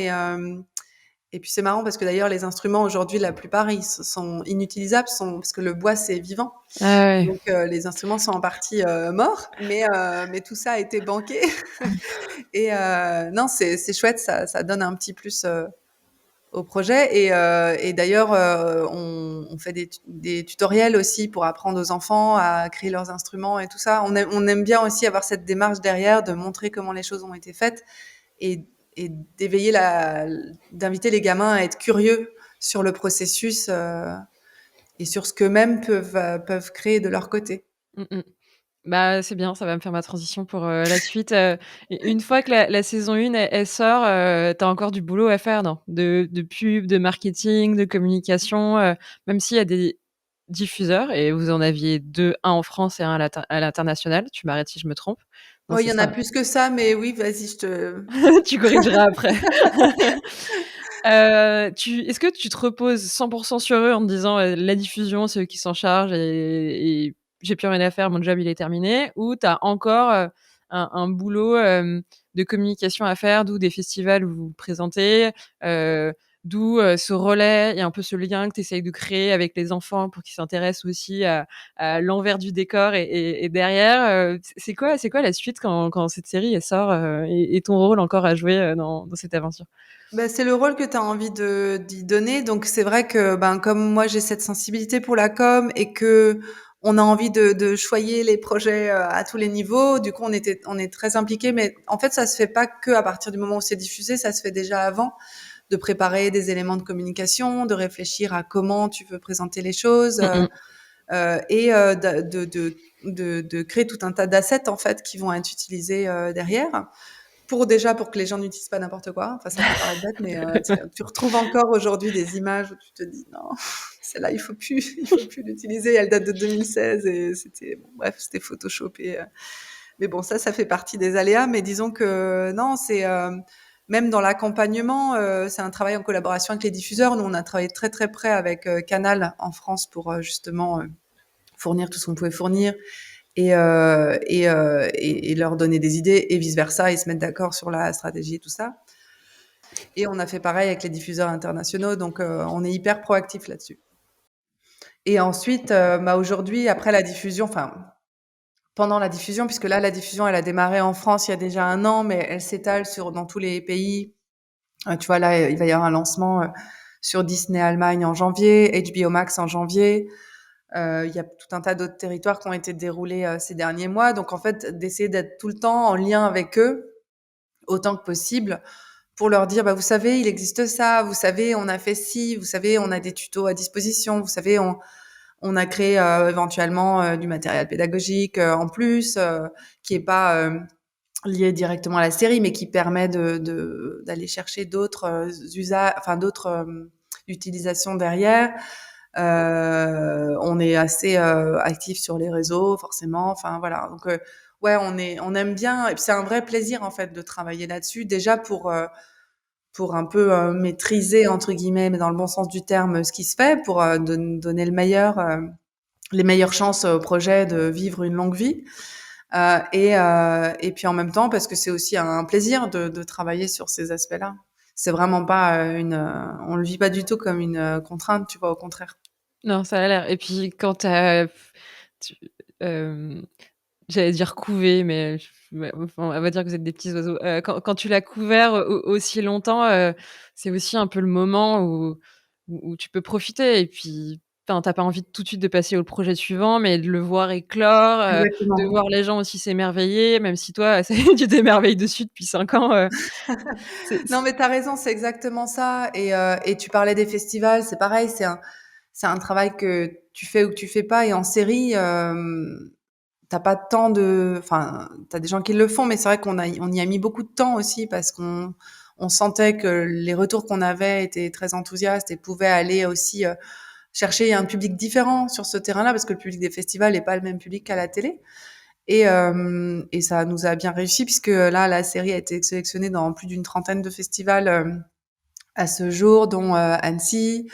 et puis c'est marrant parce que d'ailleurs les instruments aujourd'hui, la plupart, ils sont inutilisables, parce que le bois c'est vivant. ah ouais. Donc les instruments sont en partie morts, mais tout ça a été banqué. Et non, c'est chouette, ça donne un petit plus au projet. Et d'ailleurs, on fait des tutoriels aussi pour apprendre aux enfants à créer leurs instruments et tout ça. On aime bien aussi avoir cette démarche derrière, de montrer comment les choses ont été faites et, et d'inviter les gamins à être curieux sur le processus et sur ce qu'eux-mêmes peuvent créer de leur côté. Mmh mh. Bah, c'est bien, ça va me faire ma transition pour, la suite, une fois que la saison 1 elle sort, tu as encore du boulot à faire, non? De pub, de marketing, de communication, même s'il y a des diffuseurs et vous en aviez 2, un en France et un à l'international. Tu m'arrêtes si je me trompe. Non, Ouais, il c'est y en a ça? plus que ça, mais oui, vas-y, je te... Tu corrigeras après. Tu est-ce que tu te reposes 100 sur eux en te disant, «La diffusion, c'est eux qui s'en chargent et j'ai plus rien à faire, mon job il est terminé» ou tu as encore, un boulot, de communication à faire, d'où des festivals où vous vous présentez, d'où, ce relais et un peu ce lien que tu essayes de créer avec les enfants pour qu'ils s'intéressent aussi à l'envers du décor et derrière, c'est quoi la suite quand cette série elle sort, et ton rôle encore à jouer, dans cette aventure? Bah, c'est le rôle que tu as envie d'y donner. Donc, c'est vrai que, ben, comme moi, j'ai cette sensibilité pour la com et que on a envie de choyer les projets à tous les niveaux. Du coup, on est très impliqués. Mais en fait, ça se fait pas que à partir du moment où c'est diffusé, ça se fait déjà avant, de préparer des éléments de communication, de réfléchir à comment tu veux présenter les choses, et de créer tout un tas d'assets en fait qui vont être utilisés derrière. Pour que les gens n'utilisent pas n'importe quoi. Enfin, ça peut paraître bête, mais tu retrouves encore aujourd'hui des images où tu te dis non, celle-là, il faut plus l'utiliser. Elle date de 2016 et c'était, bon, bref, c'était photoshopé. Mais bon, ça fait partie des aléas. Mais disons que non, c'est même dans l'accompagnement, c'est un travail en collaboration avec les diffuseurs. Nous, on a travaillé très très près avec Canal en France pour justement fournir tout ce qu'on pouvait fournir et leur donner des idées et vice versa et se mettre d'accord sur la stratégie et tout ça. Et on a fait pareil avec les diffuseurs internationaux, donc on est hyper proactif là-dessus. Et ensuite, aujourd'hui, après la diffusion, enfin pendant la diffusion, puisque là la diffusion elle a démarré en France il y a déjà 1 an, mais elle s'étale dans tous les pays. Tu vois là, il va y avoir un lancement sur Disney Allemagne en janvier, HBO Max en janvier. Il y a tout un tas d'autres territoires qui ont été déroulés ces derniers mois. Donc en fait, d'essayer d'être tout le temps en lien avec eux autant que possible pour leur dire, bah, vous savez, il existe ça, vous savez, on a fait ci, vous savez, on a des tutos à disposition, vous savez, on a créé éventuellement du matériel pédagogique en plus, qui est pas lié directement à la série, mais qui permet d'aller chercher d'autres usages, enfin d'autres utilisations derrière. On est assez actif sur les réseaux, forcément. Enfin voilà. Donc ouais, on aime bien. Et puis c'est un vrai plaisir en fait de travailler là-dessus. Déjà pour un peu maîtriser entre guillemets, mais dans le bon sens du terme, ce qui se fait, pour donner les meilleures chances au projet de vivre une longue vie. Et puis en même temps, parce que c'est aussi un plaisir de travailler sur ces aspects-là. C'est vraiment pas on le vit pas du tout comme une contrainte, tu vois, au contraire. Non, ça a l'air. Et puis quand tu hem, j'allais dire couvé, mais enfin, on va dire que vous êtes des petits oiseaux. Quand tu l'as couvert aussi longtemps, c'est aussi un peu le moment où tu peux profiter et puis, enfin, tu as pas envie tout de suite de passer au projet suivant, mais de le voir éclore, de Exactement. voir les gens aussi s'émerveiller, même si toi, ça y est, tu t'émerveilles dessus depuis 5 ans, Non, mais tu as raison, c'est exactement ça. Et tu parlais des festivals, c'est pareil, c'est un travail que tu fais ou que tu fais pas. Et en série, t'as pas tant de, enfin, t'as des gens qui le font, mais c'est vrai on y a mis beaucoup de temps aussi parce on sentait que les retours qu'on avait étaient très enthousiastes et pouvaient aller aussi chercher un public différent sur ce terrain-là parce que le public des festivals n'est pas le même public qu'à la télé. Et ça nous a bien réussi puisque là, la série a été sélectionnée dans plus d'une trentaine de festivals à ce jour, dont Annecy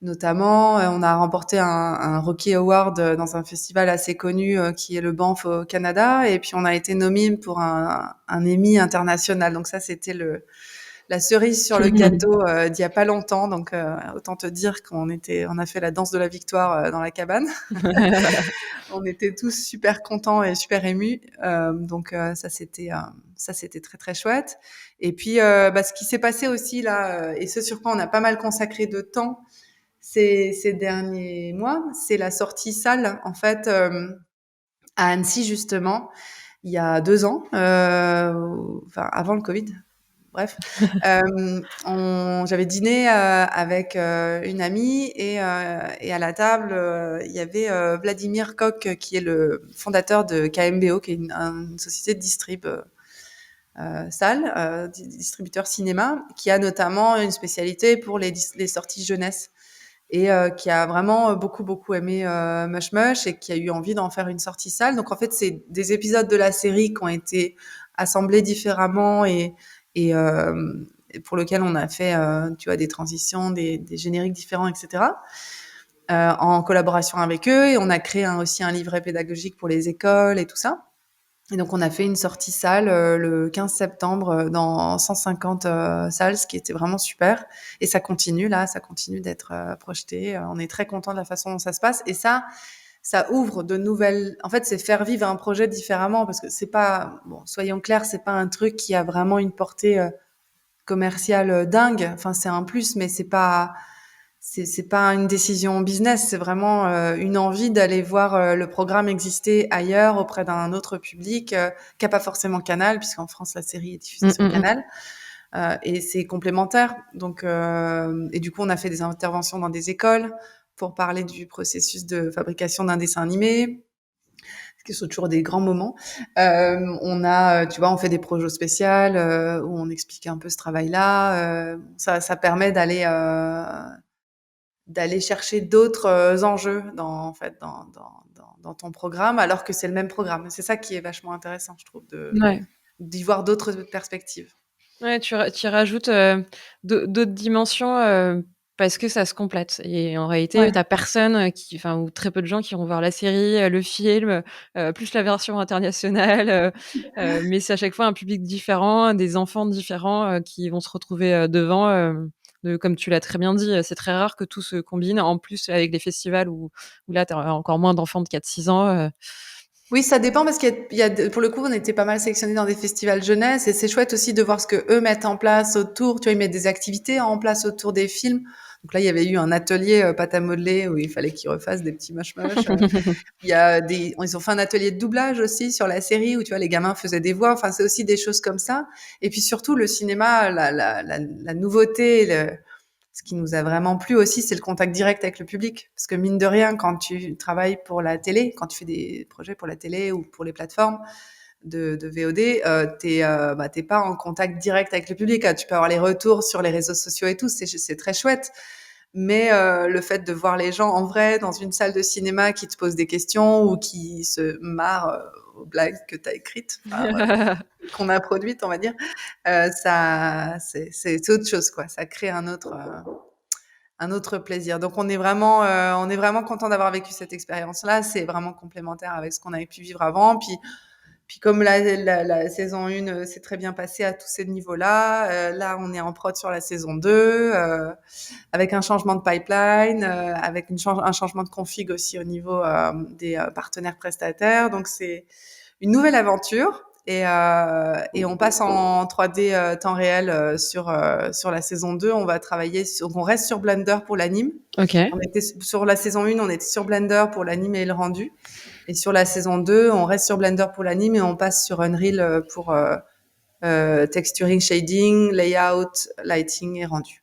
notamment. On a remporté un Rookie Award dans un festival assez connu qui est le Banff au Canada. Et puis on a été nommé pour un Emmy international. Donc ça, c'était la cerise sur le gâteau d'il y a pas longtemps. Donc autant te dire on a fait la danse de la victoire dans la cabane. On était tous super contents et super émus. Donc ça c'était très très chouette. Et puis ce qui s'est passé aussi là et ce sur quoi on a pas mal consacré de temps ces derniers mois, c'est la sortie salle en fait à Annecy justement il y a 2 ans, enfin avant le Covid. Bref, j'avais dîné avec une amie et à la table, il y avait Vladimir Koch, qui est le fondateur de KMBO, qui est une société de salle, distributeur cinéma, qui a notamment une spécialité pour les sorties jeunesse et qui a vraiment beaucoup aimé Mush Mush et qui a eu envie d'en faire une sortie salle. Donc en fait, c'est des épisodes de la série qui ont été assemblés différemment et pour lequel on a fait, tu vois, des transitions, des génériques différents, etc. En collaboration avec eux. Et on a créé aussi un livret pédagogique pour les écoles et tout ça. Et donc, on a fait une sortie salle le 15 septembre dans 150 salles, ce qui était vraiment super. Et ça continue, là, ça continue d'être projeté. On est très content de la façon dont ça se passe. Et ça ouvre de nouvelles... En fait, c'est faire vivre un projet différemment parce que c'est pas... Bon, soyons clairs, c'est pas un truc qui a vraiment une portée commerciale dingue. Enfin, c'est un plus, mais c'est pas une décision business, c'est vraiment une envie d'aller voir le programme exister ailleurs auprès d'un autre public qui a pas forcément Canal, puisqu'en France la série est diffusée Mmh, sur mmh mh. Canal. et c'est complémentaire. Donc, et du coup, on a fait des interventions dans des écoles pour parler du processus de fabrication d'un dessin animé, ce qui sont toujours des grands moments. On a, tu vois, on fait des projets spéciaux où on explique un peu ce travail-là. Ça permet d'aller chercher d'autres enjeux dans, en fait, dans ton programme, alors que c'est le même programme. C'est ça qui est vachement intéressant, je trouve, Ouais. d'y voir d'autres perspectives. Ouais, tu rajoutes, d'autres dimensions, parce que ça se complète et en réalité, Ouais. tu as personne, qui enfin ou très peu de gens qui vont voir la série, le film, plus la version internationale, mais c'est à chaque fois un public différent, des enfants différents, qui vont se retrouver, devant, comme tu l'as très bien dit, c'est très rare que tout se combine. En plus, avec les festivals où là, tu as encore moins d'enfants de 4-6 ans, Oui, ça dépend parce qu'il y a pour le coup, on était pas mal sélectionnés dans des festivals jeunesse et c'est chouette aussi de voir ce que eux mettent en place autour. Tu vois, ils mettent des activités en place autour des films. Donc là, il y avait eu un atelier pâte à modeler où il fallait qu'ils refassent des petits moche-moche. Ils ont fait un atelier de doublage aussi sur la série où tu vois les gamins faisaient des voix. Enfin, c'est aussi des choses comme ça. Et puis surtout le cinéma, la nouveauté, ce qui nous a vraiment plu aussi, c'est le contact direct avec le public. Parce que mine de rien, quand tu travailles pour la télé, quand tu fais des projets pour la télé ou pour les plateformes de VOD, t'es pas en contact direct avec le public. Tu peux avoir les retours sur les réseaux sociaux et tout, c'est très chouette. Mais le fait de voir les gens en vrai dans une salle de cinéma qui te posent des questions ou qui se marrent aux blagues que tu as écrites, enfin, voilà, qu'on a produites, on va dire, ça, c'est autre chose, quoi. Ça crée un autre plaisir. Donc on est vraiment content d'avoir vécu cette expérience-là. C'est vraiment complémentaire avec ce qu'on avait pu vivre avant. Puis comme la saison 1 s'est très bien passée à tous ces niveaux-là, là on est en prod sur la saison 2, avec un changement de pipeline, avec un changement de config aussi au niveau des partenaires prestataires. Donc c'est une nouvelle aventure. Et on passe en 3D temps réel sur la saison 2. On va travailler on reste sur Blender pour l'anime. OK. On était sur la saison 1, on était sur Blender pour l'anime et le rendu. Et sur la saison 2, on reste sur Blender pour l'anime et on passe sur Unreal pour texturing, shading, layout, lighting et rendu.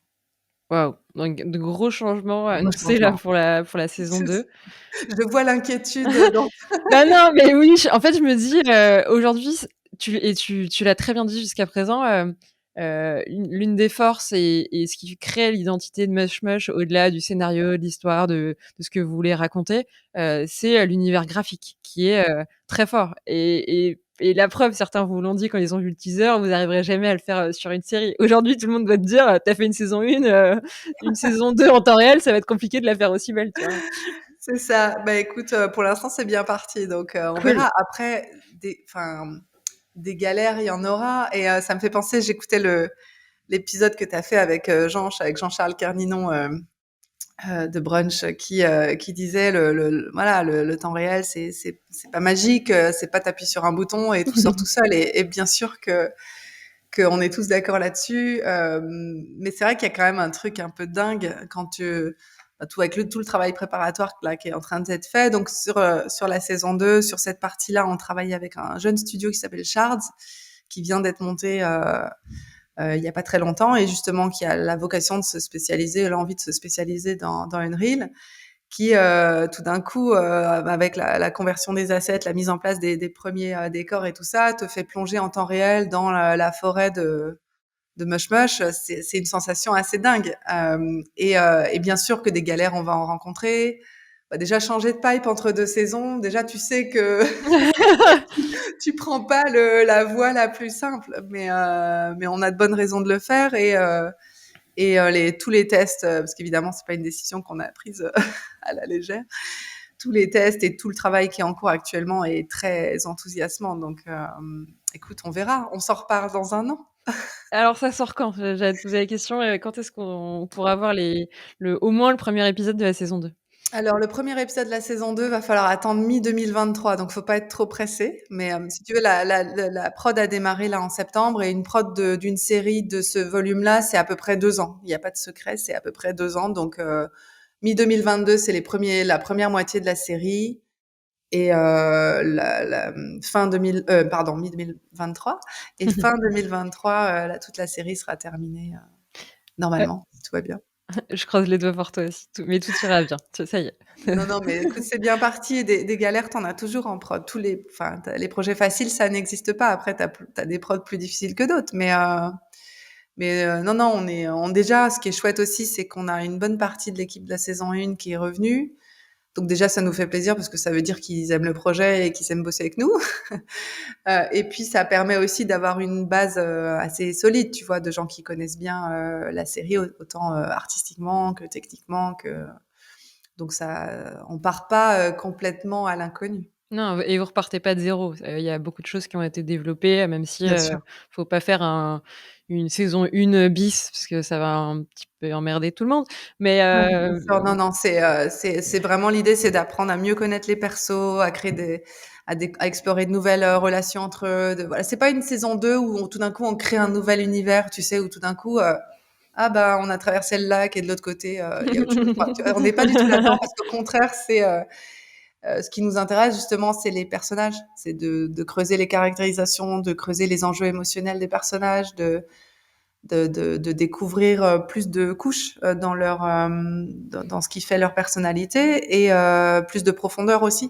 Waouh! Donc de gros changements Gros annoncés là changement. pour la saison 2. Je vois l'inquiétude dans. Bah, non, mais oui, en fait, je me dis, aujourd'hui, tu l'as très bien dit jusqu'à présent, l'une des forces et ce qui crée l'identité de Mush Mush au-delà du scénario, de l'histoire, de ce que vous voulez raconter, c'est, l'univers graphique qui est, très fort et la preuve, certains vous l'ont dit quand ils ont vu le teaser, vous arriverez jamais à le faire, sur une série. Aujourd'hui, tout le monde va te dire: «Tu as fait une saison 1, une saison 2 en temps réel, ça va être compliqué de la faire aussi belle», tu vois? C'est ça. Bah, écoute, pour l'instant, c'est bien parti, donc on Cool. verra. Après, des galères, il y en aura et ça me fait penser, j'écoutais l'épisode que tu as fait avec avec Jean-Charles Kerninon, de Brunch, qui disait voilà, le temps réel, c'est pas magique, c'est pas tu sur un bouton et tout sort tout seul et bien sûr qu'on est tous d'accord là-dessus. Mais c'est vrai qu'il y a quand même un truc un peu dingue quand tout avec tout le travail préparatoire là, qui est en train d'être fait. Donc sur la saison 2, sur cette partie-là, on travaille avec un jeune studio qui s'appelle Shards, qui vient d'être monté il y a pas très longtemps et justement qui a la vocation de se spécialiser, l'envie de se spécialiser dans Unreal, qui tout d'un coup, avec la conversion des assets, la mise en place des premiers décors et tout ça, te fait plonger en temps réel dans la forêt de Mush Mush. C'est une sensation assez dingue. Et bien sûr que des galères, on va en rencontrer. Bah, déjà, changer de pipe entre deux saisons, déjà, tu sais que tu prends pas la voie la plus simple, mais on a de bonnes raisons de le faire et tous les tests, parce qu'évidemment c'est pas une décision qu'on a prise à la légère. Tous les tests et tout le travail qui est en cours actuellement est très enthousiasmant. Donc, écoute, on verra. On s'en reparle dans un an. Alors ça sort quand? J'allais te poser la question, quand est-ce qu'on pourra voir au moins le premier épisode de la saison 2? Alors, le premier épisode de la saison 2 va falloir attendre mi-2023, donc faut pas être trop pressé. Mais si tu veux, la prod a démarré là en septembre et une prod d'une série de ce volume-là, c'est à peu près 2 ans. Il n'y a pas de secret, c'est à peu près 2 ans. Donc, mi-2022, c'est la première moitié de la série. et fin 2000, pardon, mi-2023 et fin 2023, toute la série sera terminée, Ouais, normalement, si tout va bien. je croise les doigts pour toi aussi, mais tout ira bien, ça y est. Non, non, mais écoute, c'est bien parti. Des galères, t'en as toujours en prod. Enfin, les projets faciles, ça n'existe pas. Après, t'as des prods plus difficiles que d'autres. Non, non, déjà, ce qui est chouette aussi, c'est qu'on a une bonne partie de l'équipe de la saison 1 qui est revenue. Donc déjà, ça nous fait plaisir parce que ça veut dire qu'ils aiment le projet et qu'ils aiment bosser avec nous. Et puis, ça permet aussi d'avoir une base assez solide, tu vois, de gens qui connaissent bien la série, autant artistiquement que techniquement, que donc ça, on part pas complètement à l'inconnu. Non, et vous repartez pas de zéro. Il y a beaucoup de choses qui ont été développées, même si, Bien sûr. faut pas faire une saison 1 bis parce que ça va un petit peu emmerder tout le monde. Mais, Ouais, bien sûr. Non, non, c'est vraiment l'idée, c'est d'apprendre à mieux connaître les persos, à créer à explorer de nouvelles relations entre eux. Voilà, c'est pas une saison 2 où tout d'un coup on crée un nouvel univers, tu sais, où tout d'un coup, ah bah on a traversé le lac et de l'autre côté, il y a autre chose. Enfin, on n'est pas du tout là-dedans parce qu'au contraire, ce qui nous intéresse justement, c'est les personnages, c'est de creuser les caractérisations, de creuser les enjeux émotionnels des personnages, de découvrir plus de couches dans ce qui fait leur personnalité et plus de profondeur aussi.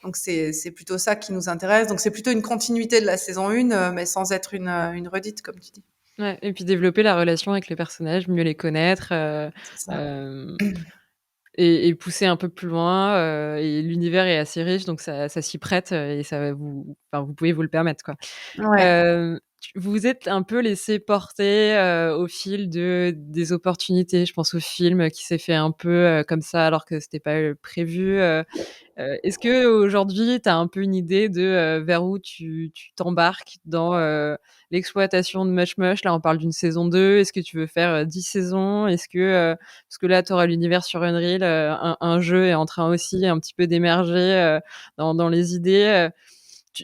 Donc c'est plutôt ça qui nous intéresse. Donc c'est plutôt une continuité de la saison 1, mais sans être une redite, comme tu dis. Ouais, et puis développer la relation avec les personnages, mieux les connaître, C'est ça. hem et pousser un peu plus loin, et l'univers est assez riche, donc ça s'y prête, et ça va vous pouvez vous le permettre, quoi. Ouais. Tu vous vous êtes un peu laissé porter, au fil des opportunités. Je pense au film qui s'est fait un peu, comme ça alors que c'était pas, prévu. Est-ce qu'aujourd'hui, tu as un peu une idée de, vers où tu t'embarques dans, l'exploitation de Much Much? Là, on parle d'une saison 2. Est-ce que tu veux faire, 10 saisons? Parce que là, tu auras l'univers sur Unreal, un jeu est en train aussi un petit peu d'émerger, dans les idées.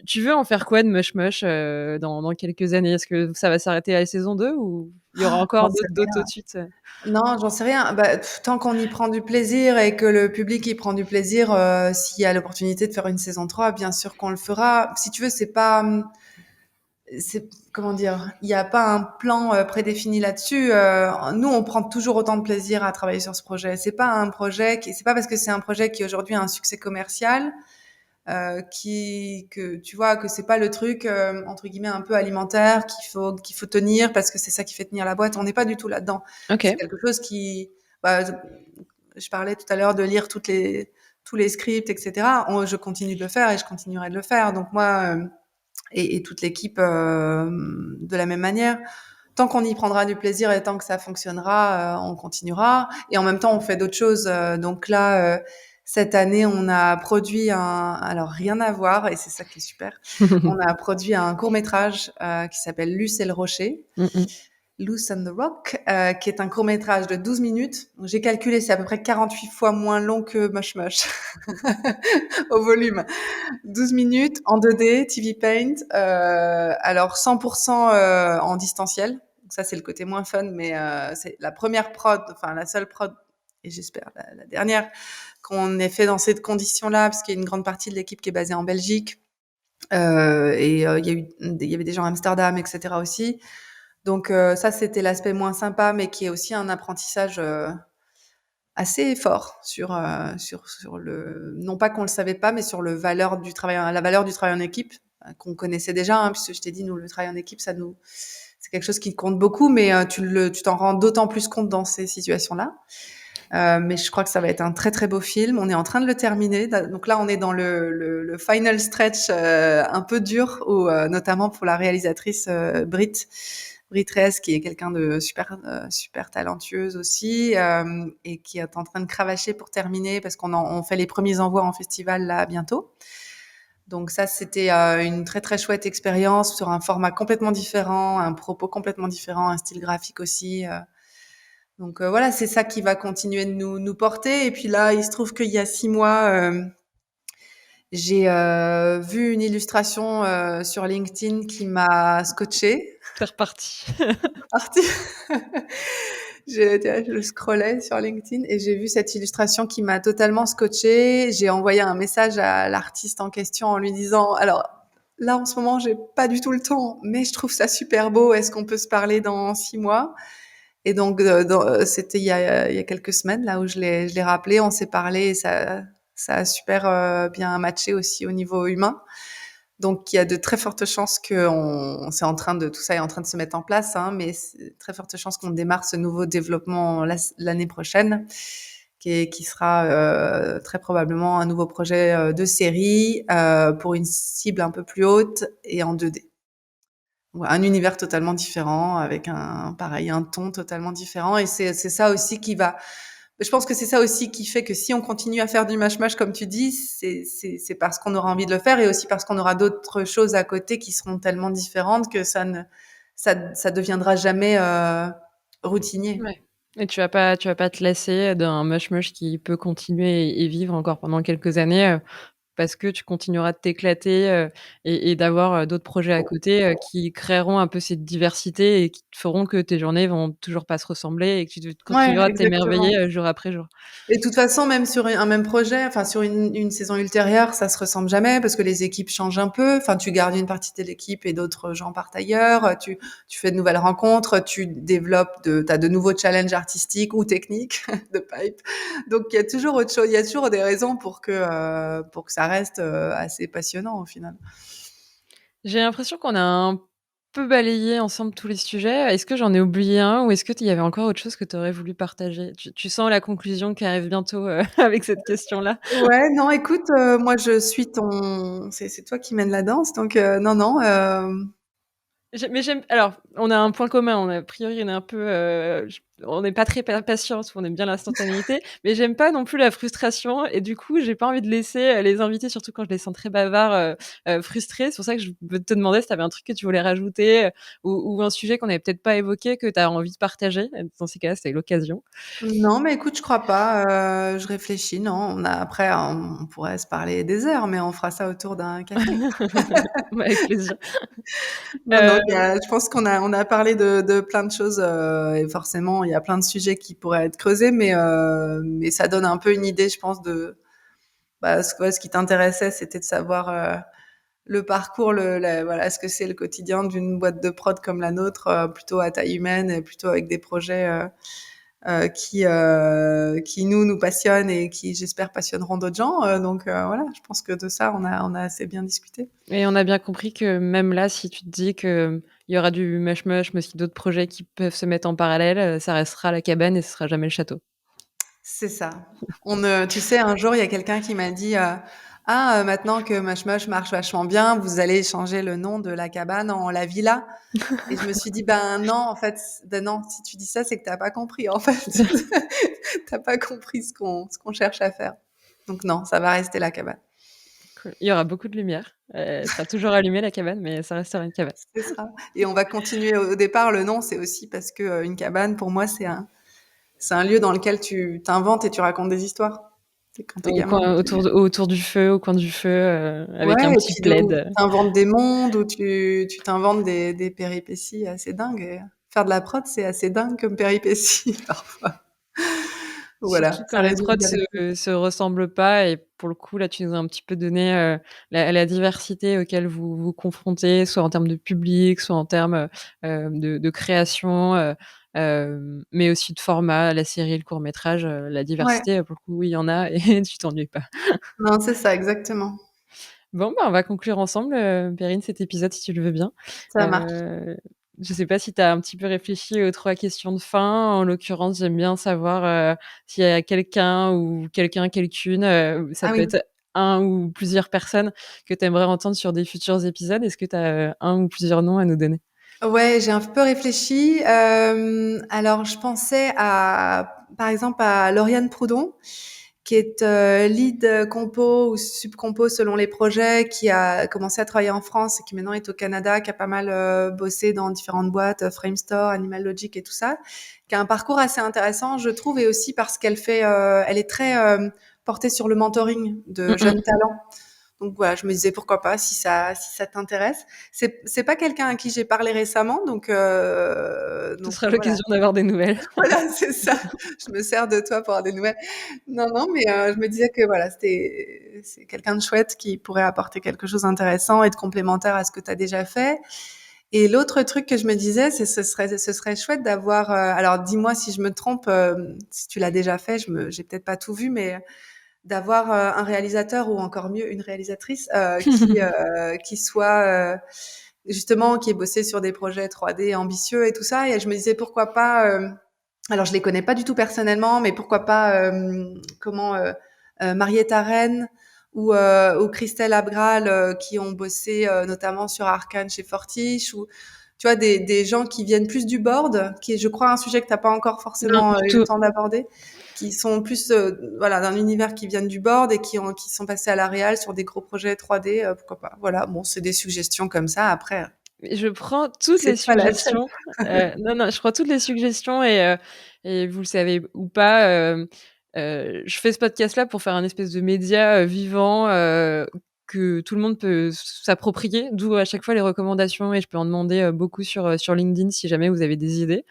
Tu veux en faire quoi de Much Much, dans quelques années? Est-ce que ça va s'arrêter à la saison 2 ou il y aura J'en encore sais d'autres rien. suites? Non, j'en sais rien. Bah, tant qu'on y prend du plaisir et que le public y prend du plaisir, s'il y a l'opportunité de faire une saison 3, bien sûr qu'on le fera. Si tu veux, c'est comment dire, il n'y a pas un plan prédéfini là-dessus. Nous, on prend toujours autant de plaisir à travailler sur ce projet. C'est pas parce que c'est un projet qui aujourd'hui a un succès commercial que tu vois que c'est pas le truc entre guillemets un peu alimentaire qu'il faut tenir parce que c'est ça qui fait tenir la boîte. On n'est pas du tout là-dedans. C'est OK. quelque chose bah, je parlais tout à l'heure de lire tous les scripts, etc. Je continue de le faire et je continuerai de le faire. Donc moi et toute l'équipe de la même manière. Tant qu'on y prendra du plaisir et tant que ça fonctionnera, on continuera. Et en même temps, on fait d'autres choses. Donc là, cette année, on a produit alors rien à voir, et c'est ça qui est super. On a produit un court métrage qui s'appelle Luce et le Rocher. Mmh mh. Loose and the Rock, qui est un court métrage de 12 minutes. Donc, j'ai calculé, c'est à peu près 48 fois moins long que Mush Mush au volume. 12 minutes en 2D, TV Paint, alors 100% en distanciel. Donc ça, c'est le côté moins fun, mais c'est la première prod, enfin la seule prod, et j'espère la dernière, qu'on ait fait dans ces conditions-là, parce qu'il y a une grande partie de l'équipe qui est basée en Belgique. Il y avait des gens à Amsterdam, etc. aussi. Donc ça, c'était l'aspect moins sympa, mais qui est aussi un apprentissage assez fort sur non pas qu'on le savait pas, mais sur la valeur du travail en équipe, qu'on connaissait déjà, hein, puisque je t'ai dit, nous, le travail en équipe, c'est quelque chose qui compte beaucoup, mais tu t'en rends d'autant plus compte dans ces situations-là. Mais je crois que ça va être un très très beau film. On est en train de le terminer. Donc là, on est dans le final stretch un peu dur, notamment pour la réalisatrice Brit Reyes, qui est quelqu'un de super talentueuse aussi, et qui est en train de cravacher pour terminer parce on fait les premiers envois en festival là bientôt. Donc ça, c'était une très très chouette expérience sur un format complètement différent, un propos complètement différent, un style graphique aussi. Donc voilà, c'est ça qui va continuer de nous porter. Et puis là, il se trouve qu'il y a 6 mois, j'ai vu une illustration sur LinkedIn qui m'a scotché. C'est reparti. Parti. Je scrollais sur LinkedIn et j'ai vu cette illustration qui m'a totalement scotchée. J'ai envoyé un message à l'artiste en question en lui disant, alors là en ce moment j'ai pas du tout le temps, mais je trouve ça super beau. Est-ce qu'on peut se parler dans 6 mois? Et donc c'était il y a quelques semaines là où je l'ai rappelé, on s'est parlé et ça a super bien matché aussi au niveau humain. Donc, il y a de très fortes chances que tout ça est en train de se mettre en place, hein, mais c'est très fortes chances qu'on démarre ce nouveau développement l'année prochaine, qui sera très probablement un nouveau projet de série pour une cible un peu plus haute et en 2D. Ouais, un univers totalement différent, avec pareil, un ton totalement différent. Et c'est ça aussi je pense que c'est ça aussi qui fait que si on continue à faire du mash-mash, comme tu dis, c'est parce qu'on aura envie de le faire et aussi parce qu'on aura d'autres choses à côté qui seront tellement différentes que ça deviendra jamais routinier. Ouais. Et tu vas pas te lasser d'un moche-moche qui peut continuer et vivre encore pendant quelques années, parce que tu continueras de t'éclater, et d'avoir, d'autres projets à côté, qui créeront un peu cette diversité et qui te feront que tes journées vont toujours pas se ressembler et que tu Ouais, continueras de exactement. t'émerveiller, jour après jour. Et de toute façon, même sur un même projet, enfin sur une saison ultérieure, ça se ressemble jamais parce que les équipes changent un peu. Enfin, tu gardes une partie de l'équipe et d'autres gens partent ailleurs. Tu fais de nouvelles rencontres, tu développes t'as de nouveaux challenges artistiques ou techniques de pipe. Donc il y a toujours autre chose, il y a toujours des raisons pour que ça reste assez passionnant au final. J'ai l'impression qu'on a un peu balayé ensemble tous les sujets. Est-ce que j'en ai oublié un ou est-ce que il y avait encore autre chose que tu aurais voulu partager? Tu sens la conclusion qui arrive bientôt, avec cette question-là? Ouais, non, écoute, moi je suis c'est toi qui mènes la danse, donc non, non. J'aime alors, on a un point commun, a priori, on est un peu, on n'est pas très patience, on aime bien l'instantanéité, mais j'aime pas non plus la frustration et du coup, j'ai pas envie de laisser, les invités, surtout quand je les sens très bavards, frustrés. C'est pour ça que je veux te demander si tu avais un truc que tu voulais rajouter, ou un sujet qu'on avait peut-être pas évoqué, que tu as envie de partager. Dans ces cas-là, c'est l'occasion. Non, mais écoute, je crois pas. Je réfléchis. Non, après, on pourrait se parler des heures, mais on fera ça autour d'un café. Avec plaisir. Non, non, Heu, je pense qu'on a parlé de plein de choses et forcément, il y a plein de sujets qui pourraient être creusés, mais ça donne un peu une idée, je pense, ce qui t'intéressait, c'était de savoir le parcours, voilà, ce que c'est le quotidien d'une boîte de prod comme la nôtre, plutôt à taille humaine et plutôt avec des projets qui nous passionnent et qui, j'espère, passionneront d'autres gens. Donc voilà, je pense que de ça, on a assez bien discuté. et on a bien compris que même là, si tu te dis qu'il y aura du mush-mush, mais aussi d'autres projets qui peuvent se mettre en parallèle, ça restera la cabane et ce sera jamais le château. C'est ça. Tu sais, un jour, il y a quelqu'un qui m'a dit ah, maintenant que Mush Mush marche vachement bien, vous allez changer le nom de la cabane en la villa. Et je me suis dit, ben non, en fait, ben non, si tu dis ça, c'est que t'as pas compris, en fait. T'as pas compris ce qu'on cherche à faire. Donc non, ça va rester la cabane. Cool. Il y aura beaucoup de lumière. Elle sera toujours allumée la cabane, mais ça restera une cabane. C'est ça. Et on va continuer. Au départ, le nom, c'est aussi parce que une cabane, pour moi, c'est un lieu dans lequel tu t'inventes et tu racontes des histoires. C'est quand t'es Au gamin. coin autour du feu, au coin du feu, avec Ouais, un et petit puis donc, plaid. tu t'inventes des mondes où tu t'inventes des péripéties assez dingues. Et faire de la prod, c'est assez dingue comme péripéties parfois. Voilà, Surtout quand ça les résume prods bien les choses. se ressemblent pas et pour le coup, là, tu nous as un petit peu donné, la diversité auquel vous vous confrontez, soit en termes de public, soit en termes, de création, mais aussi de format, la série, le court métrage, la Ouais, diversité, pour le coup, oui, il y en a et tu t'ennuies pas. non, c'est ça, exactement. Bon, bah, on va conclure ensemble, Perrine, cet épisode si tu le veux bien. Ça marche. Heu, je sais pas si tu as un petit peu réfléchi aux 3 questions de fin. En l'occurrence, j'aime bien savoir, s'il y a quelqu'un ou quelqu'une, ça Ah peut oui. être un ou plusieurs personnes que tu aimerais entendre sur des futurs épisodes. Est-ce que tu as, un ou plusieurs noms à nous donner? Ouais, j'ai un peu réfléchi. Alors, je pensais par exemple, à Lauriane Proudhon, qui est lead compo ou sub-compo selon les projets, qui a commencé à travailler en France et qui maintenant est au Canada, qui a pas mal bossé dans différentes boîtes, Framestore, Animal Logic et tout ça, qui a un parcours assez intéressant, je trouve, et aussi parce qu'elle est très portée sur le mentoring de Mmh jeunes mh. talents. Donc voilà, je me disais pourquoi pas si ça t'intéresse. C'est pas quelqu'un à qui j'ai parlé récemment, Ce donc sera voilà. l'occasion d'avoir des nouvelles. Voilà, c'est ça. Je me sers de toi pour avoir des nouvelles. Non, non, mais je me disais que voilà, c'est quelqu'un de chouette qui pourrait apporter quelque chose d'intéressant et de complémentaire à ce que tu as déjà fait. Et l'autre truc que je me disais, c'est ce serait chouette d'avoir. Alors, dis-moi si je me trompe, si tu l'as déjà fait, j'ai peut-être pas tout vu, mais d'avoir un réalisateur ou encore mieux une réalisatrice qui soit justement qui ait bossé sur des projets 3D ambitieux et tout ça. Et je me disais pourquoi pas. Alors, je les connais pas du tout personnellement, mais pourquoi pas Marietta Rennes ou Christelle Abgral qui ont bossé notamment sur Arcane chez Fortiche ou tu vois des gens qui viennent plus du board, qui est je crois un sujet que t'as pas encore Non, forcément du eu le tout. temps d'aborder, qui sont plus voilà d'un univers qui viennent du board et qui sont passés à la réal sur des gros projets 3D, pourquoi pas. Voilà, bon, c'est des suggestions comme ça. Après, Je prends toutes c'est les toi la chef. suggestions. Non, non, je prends toutes les suggestions et vous le savez ou pas, je fais ce podcast-là pour faire un espèce de média, vivant, que tout le monde peut s'approprier, d'où à chaque fois les recommandations et je peux en demander, beaucoup sur LinkedIn si jamais vous avez des idées.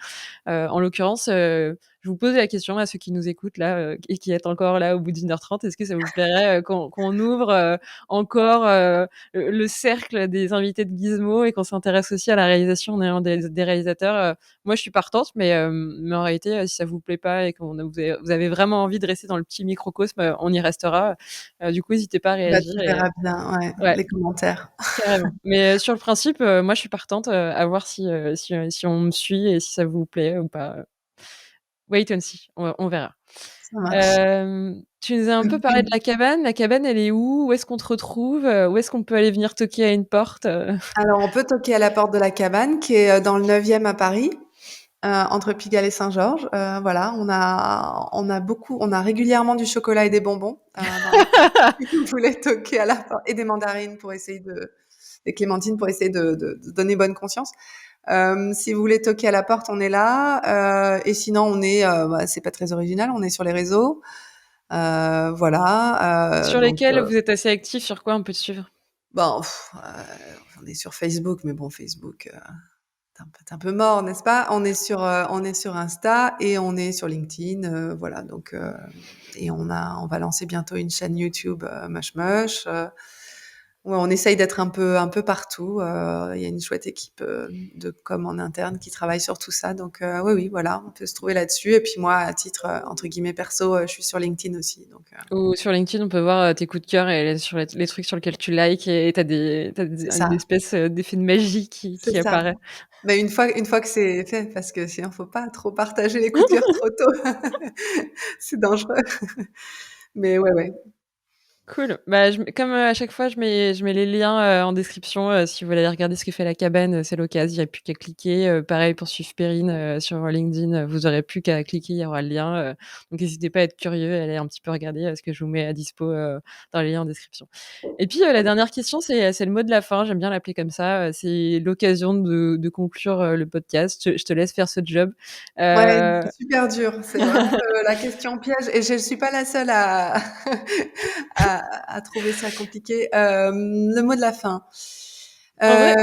En l'occurrence, je vous pose la question à ceux qui nous écoutent là, et qui êtes encore là au bout d'1h30. Est-ce que ça vous plairait, qu'on ouvre, encore, le cercle des invités de Gizmo et qu'on s'intéresse aussi à la réalisation en ayant des réalisateurs? Moi, je suis partante, mais en réalité, si ça vous plaît pas et qu'on a vous avez vraiment envie de rester dans le petit microcosme, on y restera. Du coup, n'hésitez pas à Bah, réagir tu et verras bien, ouais, ouais, les commentaires. carrément. Mais, sur le principe, moi, je suis partante, à voir si on me suit et si ça vous plaît ou pas. Wait and see, on verra. Ça marche. Tu nous as un peu parlé de la cabane. La cabane, elle est où? Où est-ce qu'on te retrouve? Où est-ce qu'on peut aller venir toquer à une porte? Alors, on peut toquer à la porte de la cabane qui est dans le 9e à Paris, entre Pigalle et Saint-Georges. Voilà, on a régulièrement du chocolat et des bonbons dans la cabane. Si vous voulez toquer à la porte et des mandarines pour essayer des clémentines pour essayer de donner bonne conscience. Si vous voulez toquer à la porte, on est là. Et sinon, c'est pas très original, on est sur les réseaux. Voilà. Sur lesquels vous êtes assez actifs? Sur quoi on peut te suivre? Bon, on est sur Facebook, mais bon, Facebook, c'est un peu mort, n'est-ce pas? On est sur Insta et on est sur LinkedIn, voilà. Donc, et on va lancer bientôt une chaîne YouTube, Mush Mush. Ouais, on essaye d'être un peu partout. Il y a une chouette équipe de com en interne qui travaille sur tout ça. Donc, oui, oui, voilà, on peut se trouver là-dessus. Et puis moi, à titre entre guillemets perso, je suis sur LinkedIn aussi. Donc, Ou sur LinkedIn, on peut voir, tes coups de cœur et sur les trucs sur lesquels tu likes et tu c'est une ça, espèce, d'effet de magie c'est qui ça. apparaît. Mais une fois que c'est fait, parce que sinon, faut pas trop partager les coups de cœur trop tôt. C'est dangereux. Mais ouais, ouais. Cool. Bah, comme, à chaque fois, je mets les liens, en description, si vous voulez aller regarder ce que fait la cabane, c'est l'occasion, il y a plus qu'à cliquer. Pareil pour suivre Perrine, sur LinkedIn, vous aurez plus qu'à cliquer, il y aura le lien, donc n'hésitez pas à être curieux, à aller un petit peu regarder, ce que je vous mets à dispo, dans les liens en description. Et puis, la dernière question, c'est le mot de la fin, j'aime bien l'appeler comme ça, c'est l'occasion de conclure, le podcast. Je te laisse faire ce job. Ouais, Heu c'est super dur. C'est vraiment la question piège et je suis pas la seule à à trouver ça compliqué. Le mot de la fin. En vrai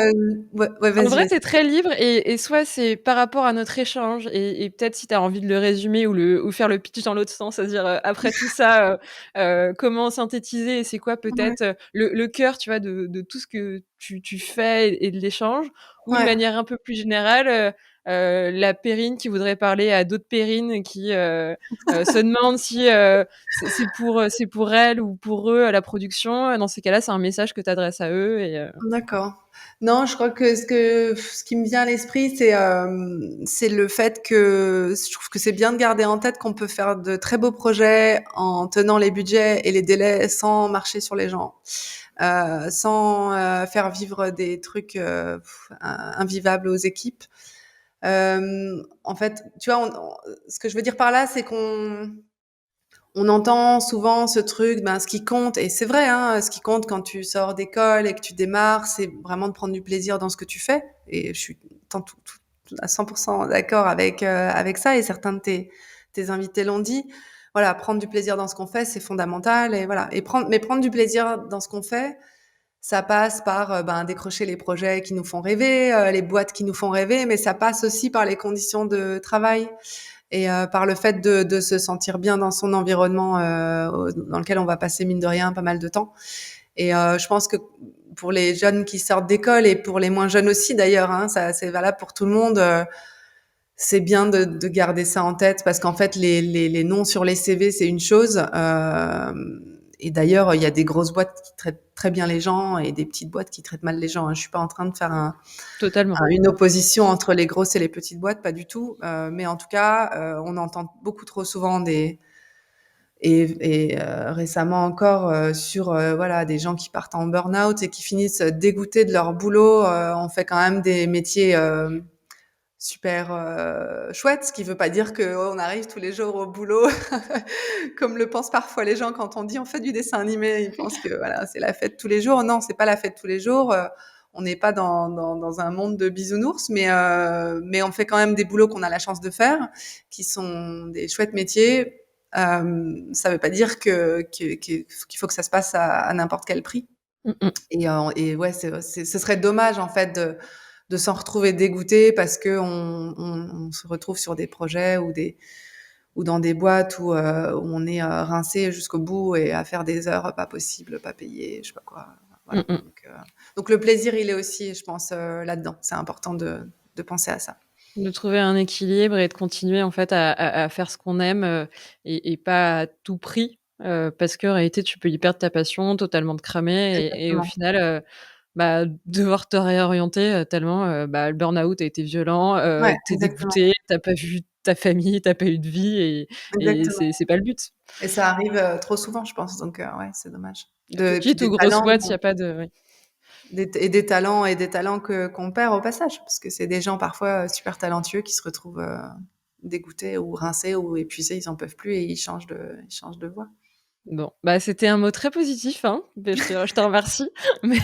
Ouais, ouais, En vas-y, vrai, vas-y. tu très libre et soit c'est par rapport à notre échange et peut-être si tu as envie de le résumer ou faire le pitch dans l'autre sens, c'est-à-dire, après tout ça, comment synthétiser et c'est quoi Ouais, peut-être, le cœur, tu vois, de tout ce que tu fais et de l'échange ou de ouais. manière un peu plus générale, la Perrine qui voudrait parler à d'autres Perrines qui, se demandent si, c'est pour elle ou pour eux, la production. Dans ces cas-là, c'est un message que tu adresses à eux et D'accord. Non, je crois que ce qui me vient à l'esprit, c'est le fait que je trouve que c'est bien de garder en tête qu'on peut faire de très beaux projets en tenant les budgets et les délais sans marcher sur les gens, sans faire vivre des trucs invivables aux équipes. En fait, tu vois, ce que je veux dire par là, c'est qu'on entend souvent ce truc, ben, ce qui compte, et c'est vrai, hein, ce qui compte quand tu sors d'école et que tu démarres, c'est vraiment de prendre du plaisir dans ce que tu fais. Et je suis à 100% d'accord avec ça, et certains de tes invités l'ont dit. voilà, prendre du plaisir dans ce qu'on fait, c'est fondamental et voilà. Mais prendre du plaisir dans ce qu'on fait, ça passe par ben, décrocher les projets qui nous font rêver, les boîtes qui nous font rêver, mais ça passe aussi par les conditions de travail et par le fait de se sentir bien dans son environnement dans lequel on va passer mine de rien pas mal de temps. Et je pense que pour les jeunes qui sortent d'école et pour les moins jeunes aussi d'ailleurs, hein, ça c'est valable pour tout le monde. C'est bien de garder ça en tête parce qu'en fait les noms sur les CV c'est une chose. Et d'ailleurs il y a des grosses boîtes qui traitent très bien les gens et des petites boîtes qui traitent mal les gens. Hein. Je suis pas en train de faire Totalement. une opposition entre les grosses et les petites boîtes, pas du tout. Mais en tout cas, on entend beaucoup trop souvent récemment encore sur voilà des gens qui partent en burn-out et qui finissent dégoûtés de leur boulot. On fait quand même des métiers super chouettes, ce qui veut pas dire que on arrive tous les jours au boulot comme le pensent parfois les gens quand on dit on fait du dessin animé. Ils pensent que voilà c'est la fête tous les jours. Non, c'est pas la fête tous les jours. On n'est pas dans un monde de bisounours, mais on fait quand même des boulots qu'on a la chance de faire, qui sont des chouettes métiers. Ça veut pas dire qu'il faut que ça se passe à n'importe quel prix. Mmh mh. Et ouais, ce serait dommage en fait de s'en retrouver dégoûté parce que on se retrouve sur des projets ou dans des boîtes où on est rincé jusqu'au bout et à faire des heures pas possibles, pas payées, je sais pas quoi. Voilà. Mmh mh. Donc le plaisir, il est aussi, je pense, là-dedans. C'est important de penser à ça. De trouver un équilibre et de continuer en fait à faire ce qu'on aime, et pas à tout prix, parce qu'en réalité tu peux y perdre ta passion, totalement te cramer et au Exactement. final, bah, devoir te réorienter, tellement, bah, le burn-out a été violent, Ouais, tu es exactement, dégoûté, tu as pas vu ta famille, tu as pas eu de vie et exactement. c'est pas le but. Et ça arrive trop souvent, je pense. Donc ouais, c'est dommage. Et puis Petite ou des grosse talents. boîte, il y a pas de oui. Des talents que qu'on perd au passage, parce que c'est des gens parfois super talentueux qui se retrouvent dégoûtés ou rincés ou épuisés, ils en peuvent plus et ils changent de voie. Bon, bah, c'était un mot très positif, hein, beh, je te remercie, mais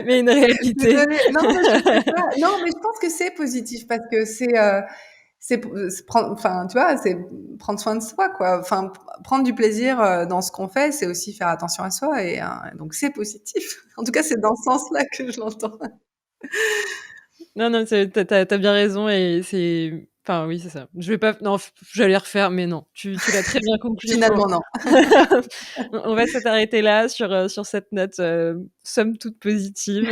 mais une réalité. Désolée, non mais je sais pas, non mais je pense que c'est positif parce que c'est prendre, enfin tu vois, c'est prendre soin de soi quoi. Enfin prendre du plaisir dans ce qu'on fait, c'est aussi faire attention à soi et donc c'est positif. En tout cas, c'est dans ce sens-là que je l'entends. Non, non, tu as bien raison et c'est enfin, oui, c'est ça. Je vais pas non, j'allais refaire, mais non, tu l'as très bien conclu. Finalement non. On va s'arrêter là sur cette note, somme toute positive,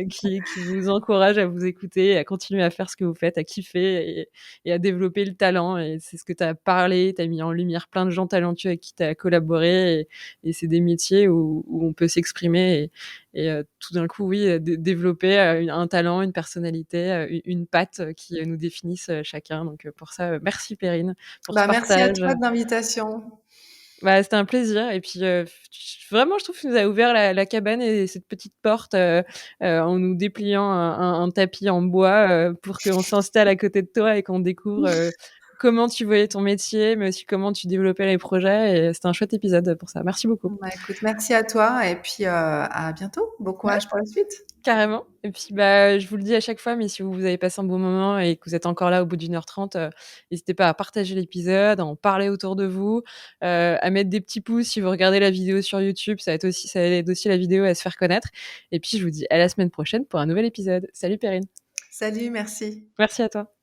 qui vous encourage à vous écouter, à continuer à faire ce que vous faites, à kiffer et à développer le talent et c'est ce que tu as parlé, tu as mis en lumière plein de gens talentueux avec qui tu as collaboré et c'est des métiers où on peut s'exprimer et tout d'un coup, oui, développer, un talent, une personnalité, une patte, qui, nous définissent, chacun donc pour ça, merci Perrine pour ce Bah merci à partage. toi de l'invitation. Bah, c'était un plaisir et puis, vraiment je trouve que tu nous as ouvert la cabane et cette petite porte, en nous dépliant un tapis en bois, pour qu'on s'installe à côté de toi et qu'on découvre, comment tu voyais ton métier, mais aussi comment tu développais les projets et c'était un chouette épisode pour ça. Merci beaucoup. Bah écoute, merci à toi et puis à bientôt. Bon Ouais, courage pour la suite. carrément et puis, bah, je vous le dis à chaque fois, mais si vous avez passé un bon moment et que vous êtes encore là au bout d'1 h 30, n'hésitez pas à partager l'épisode, à en parler autour de vous, à mettre des petits pouces si vous regardez la vidéo sur YouTube, ça aide aussi la vidéo à se faire connaître et puis je vous dis à la semaine prochaine pour un nouvel épisode. Salut Perrine. Salut, merci. Merci à toi.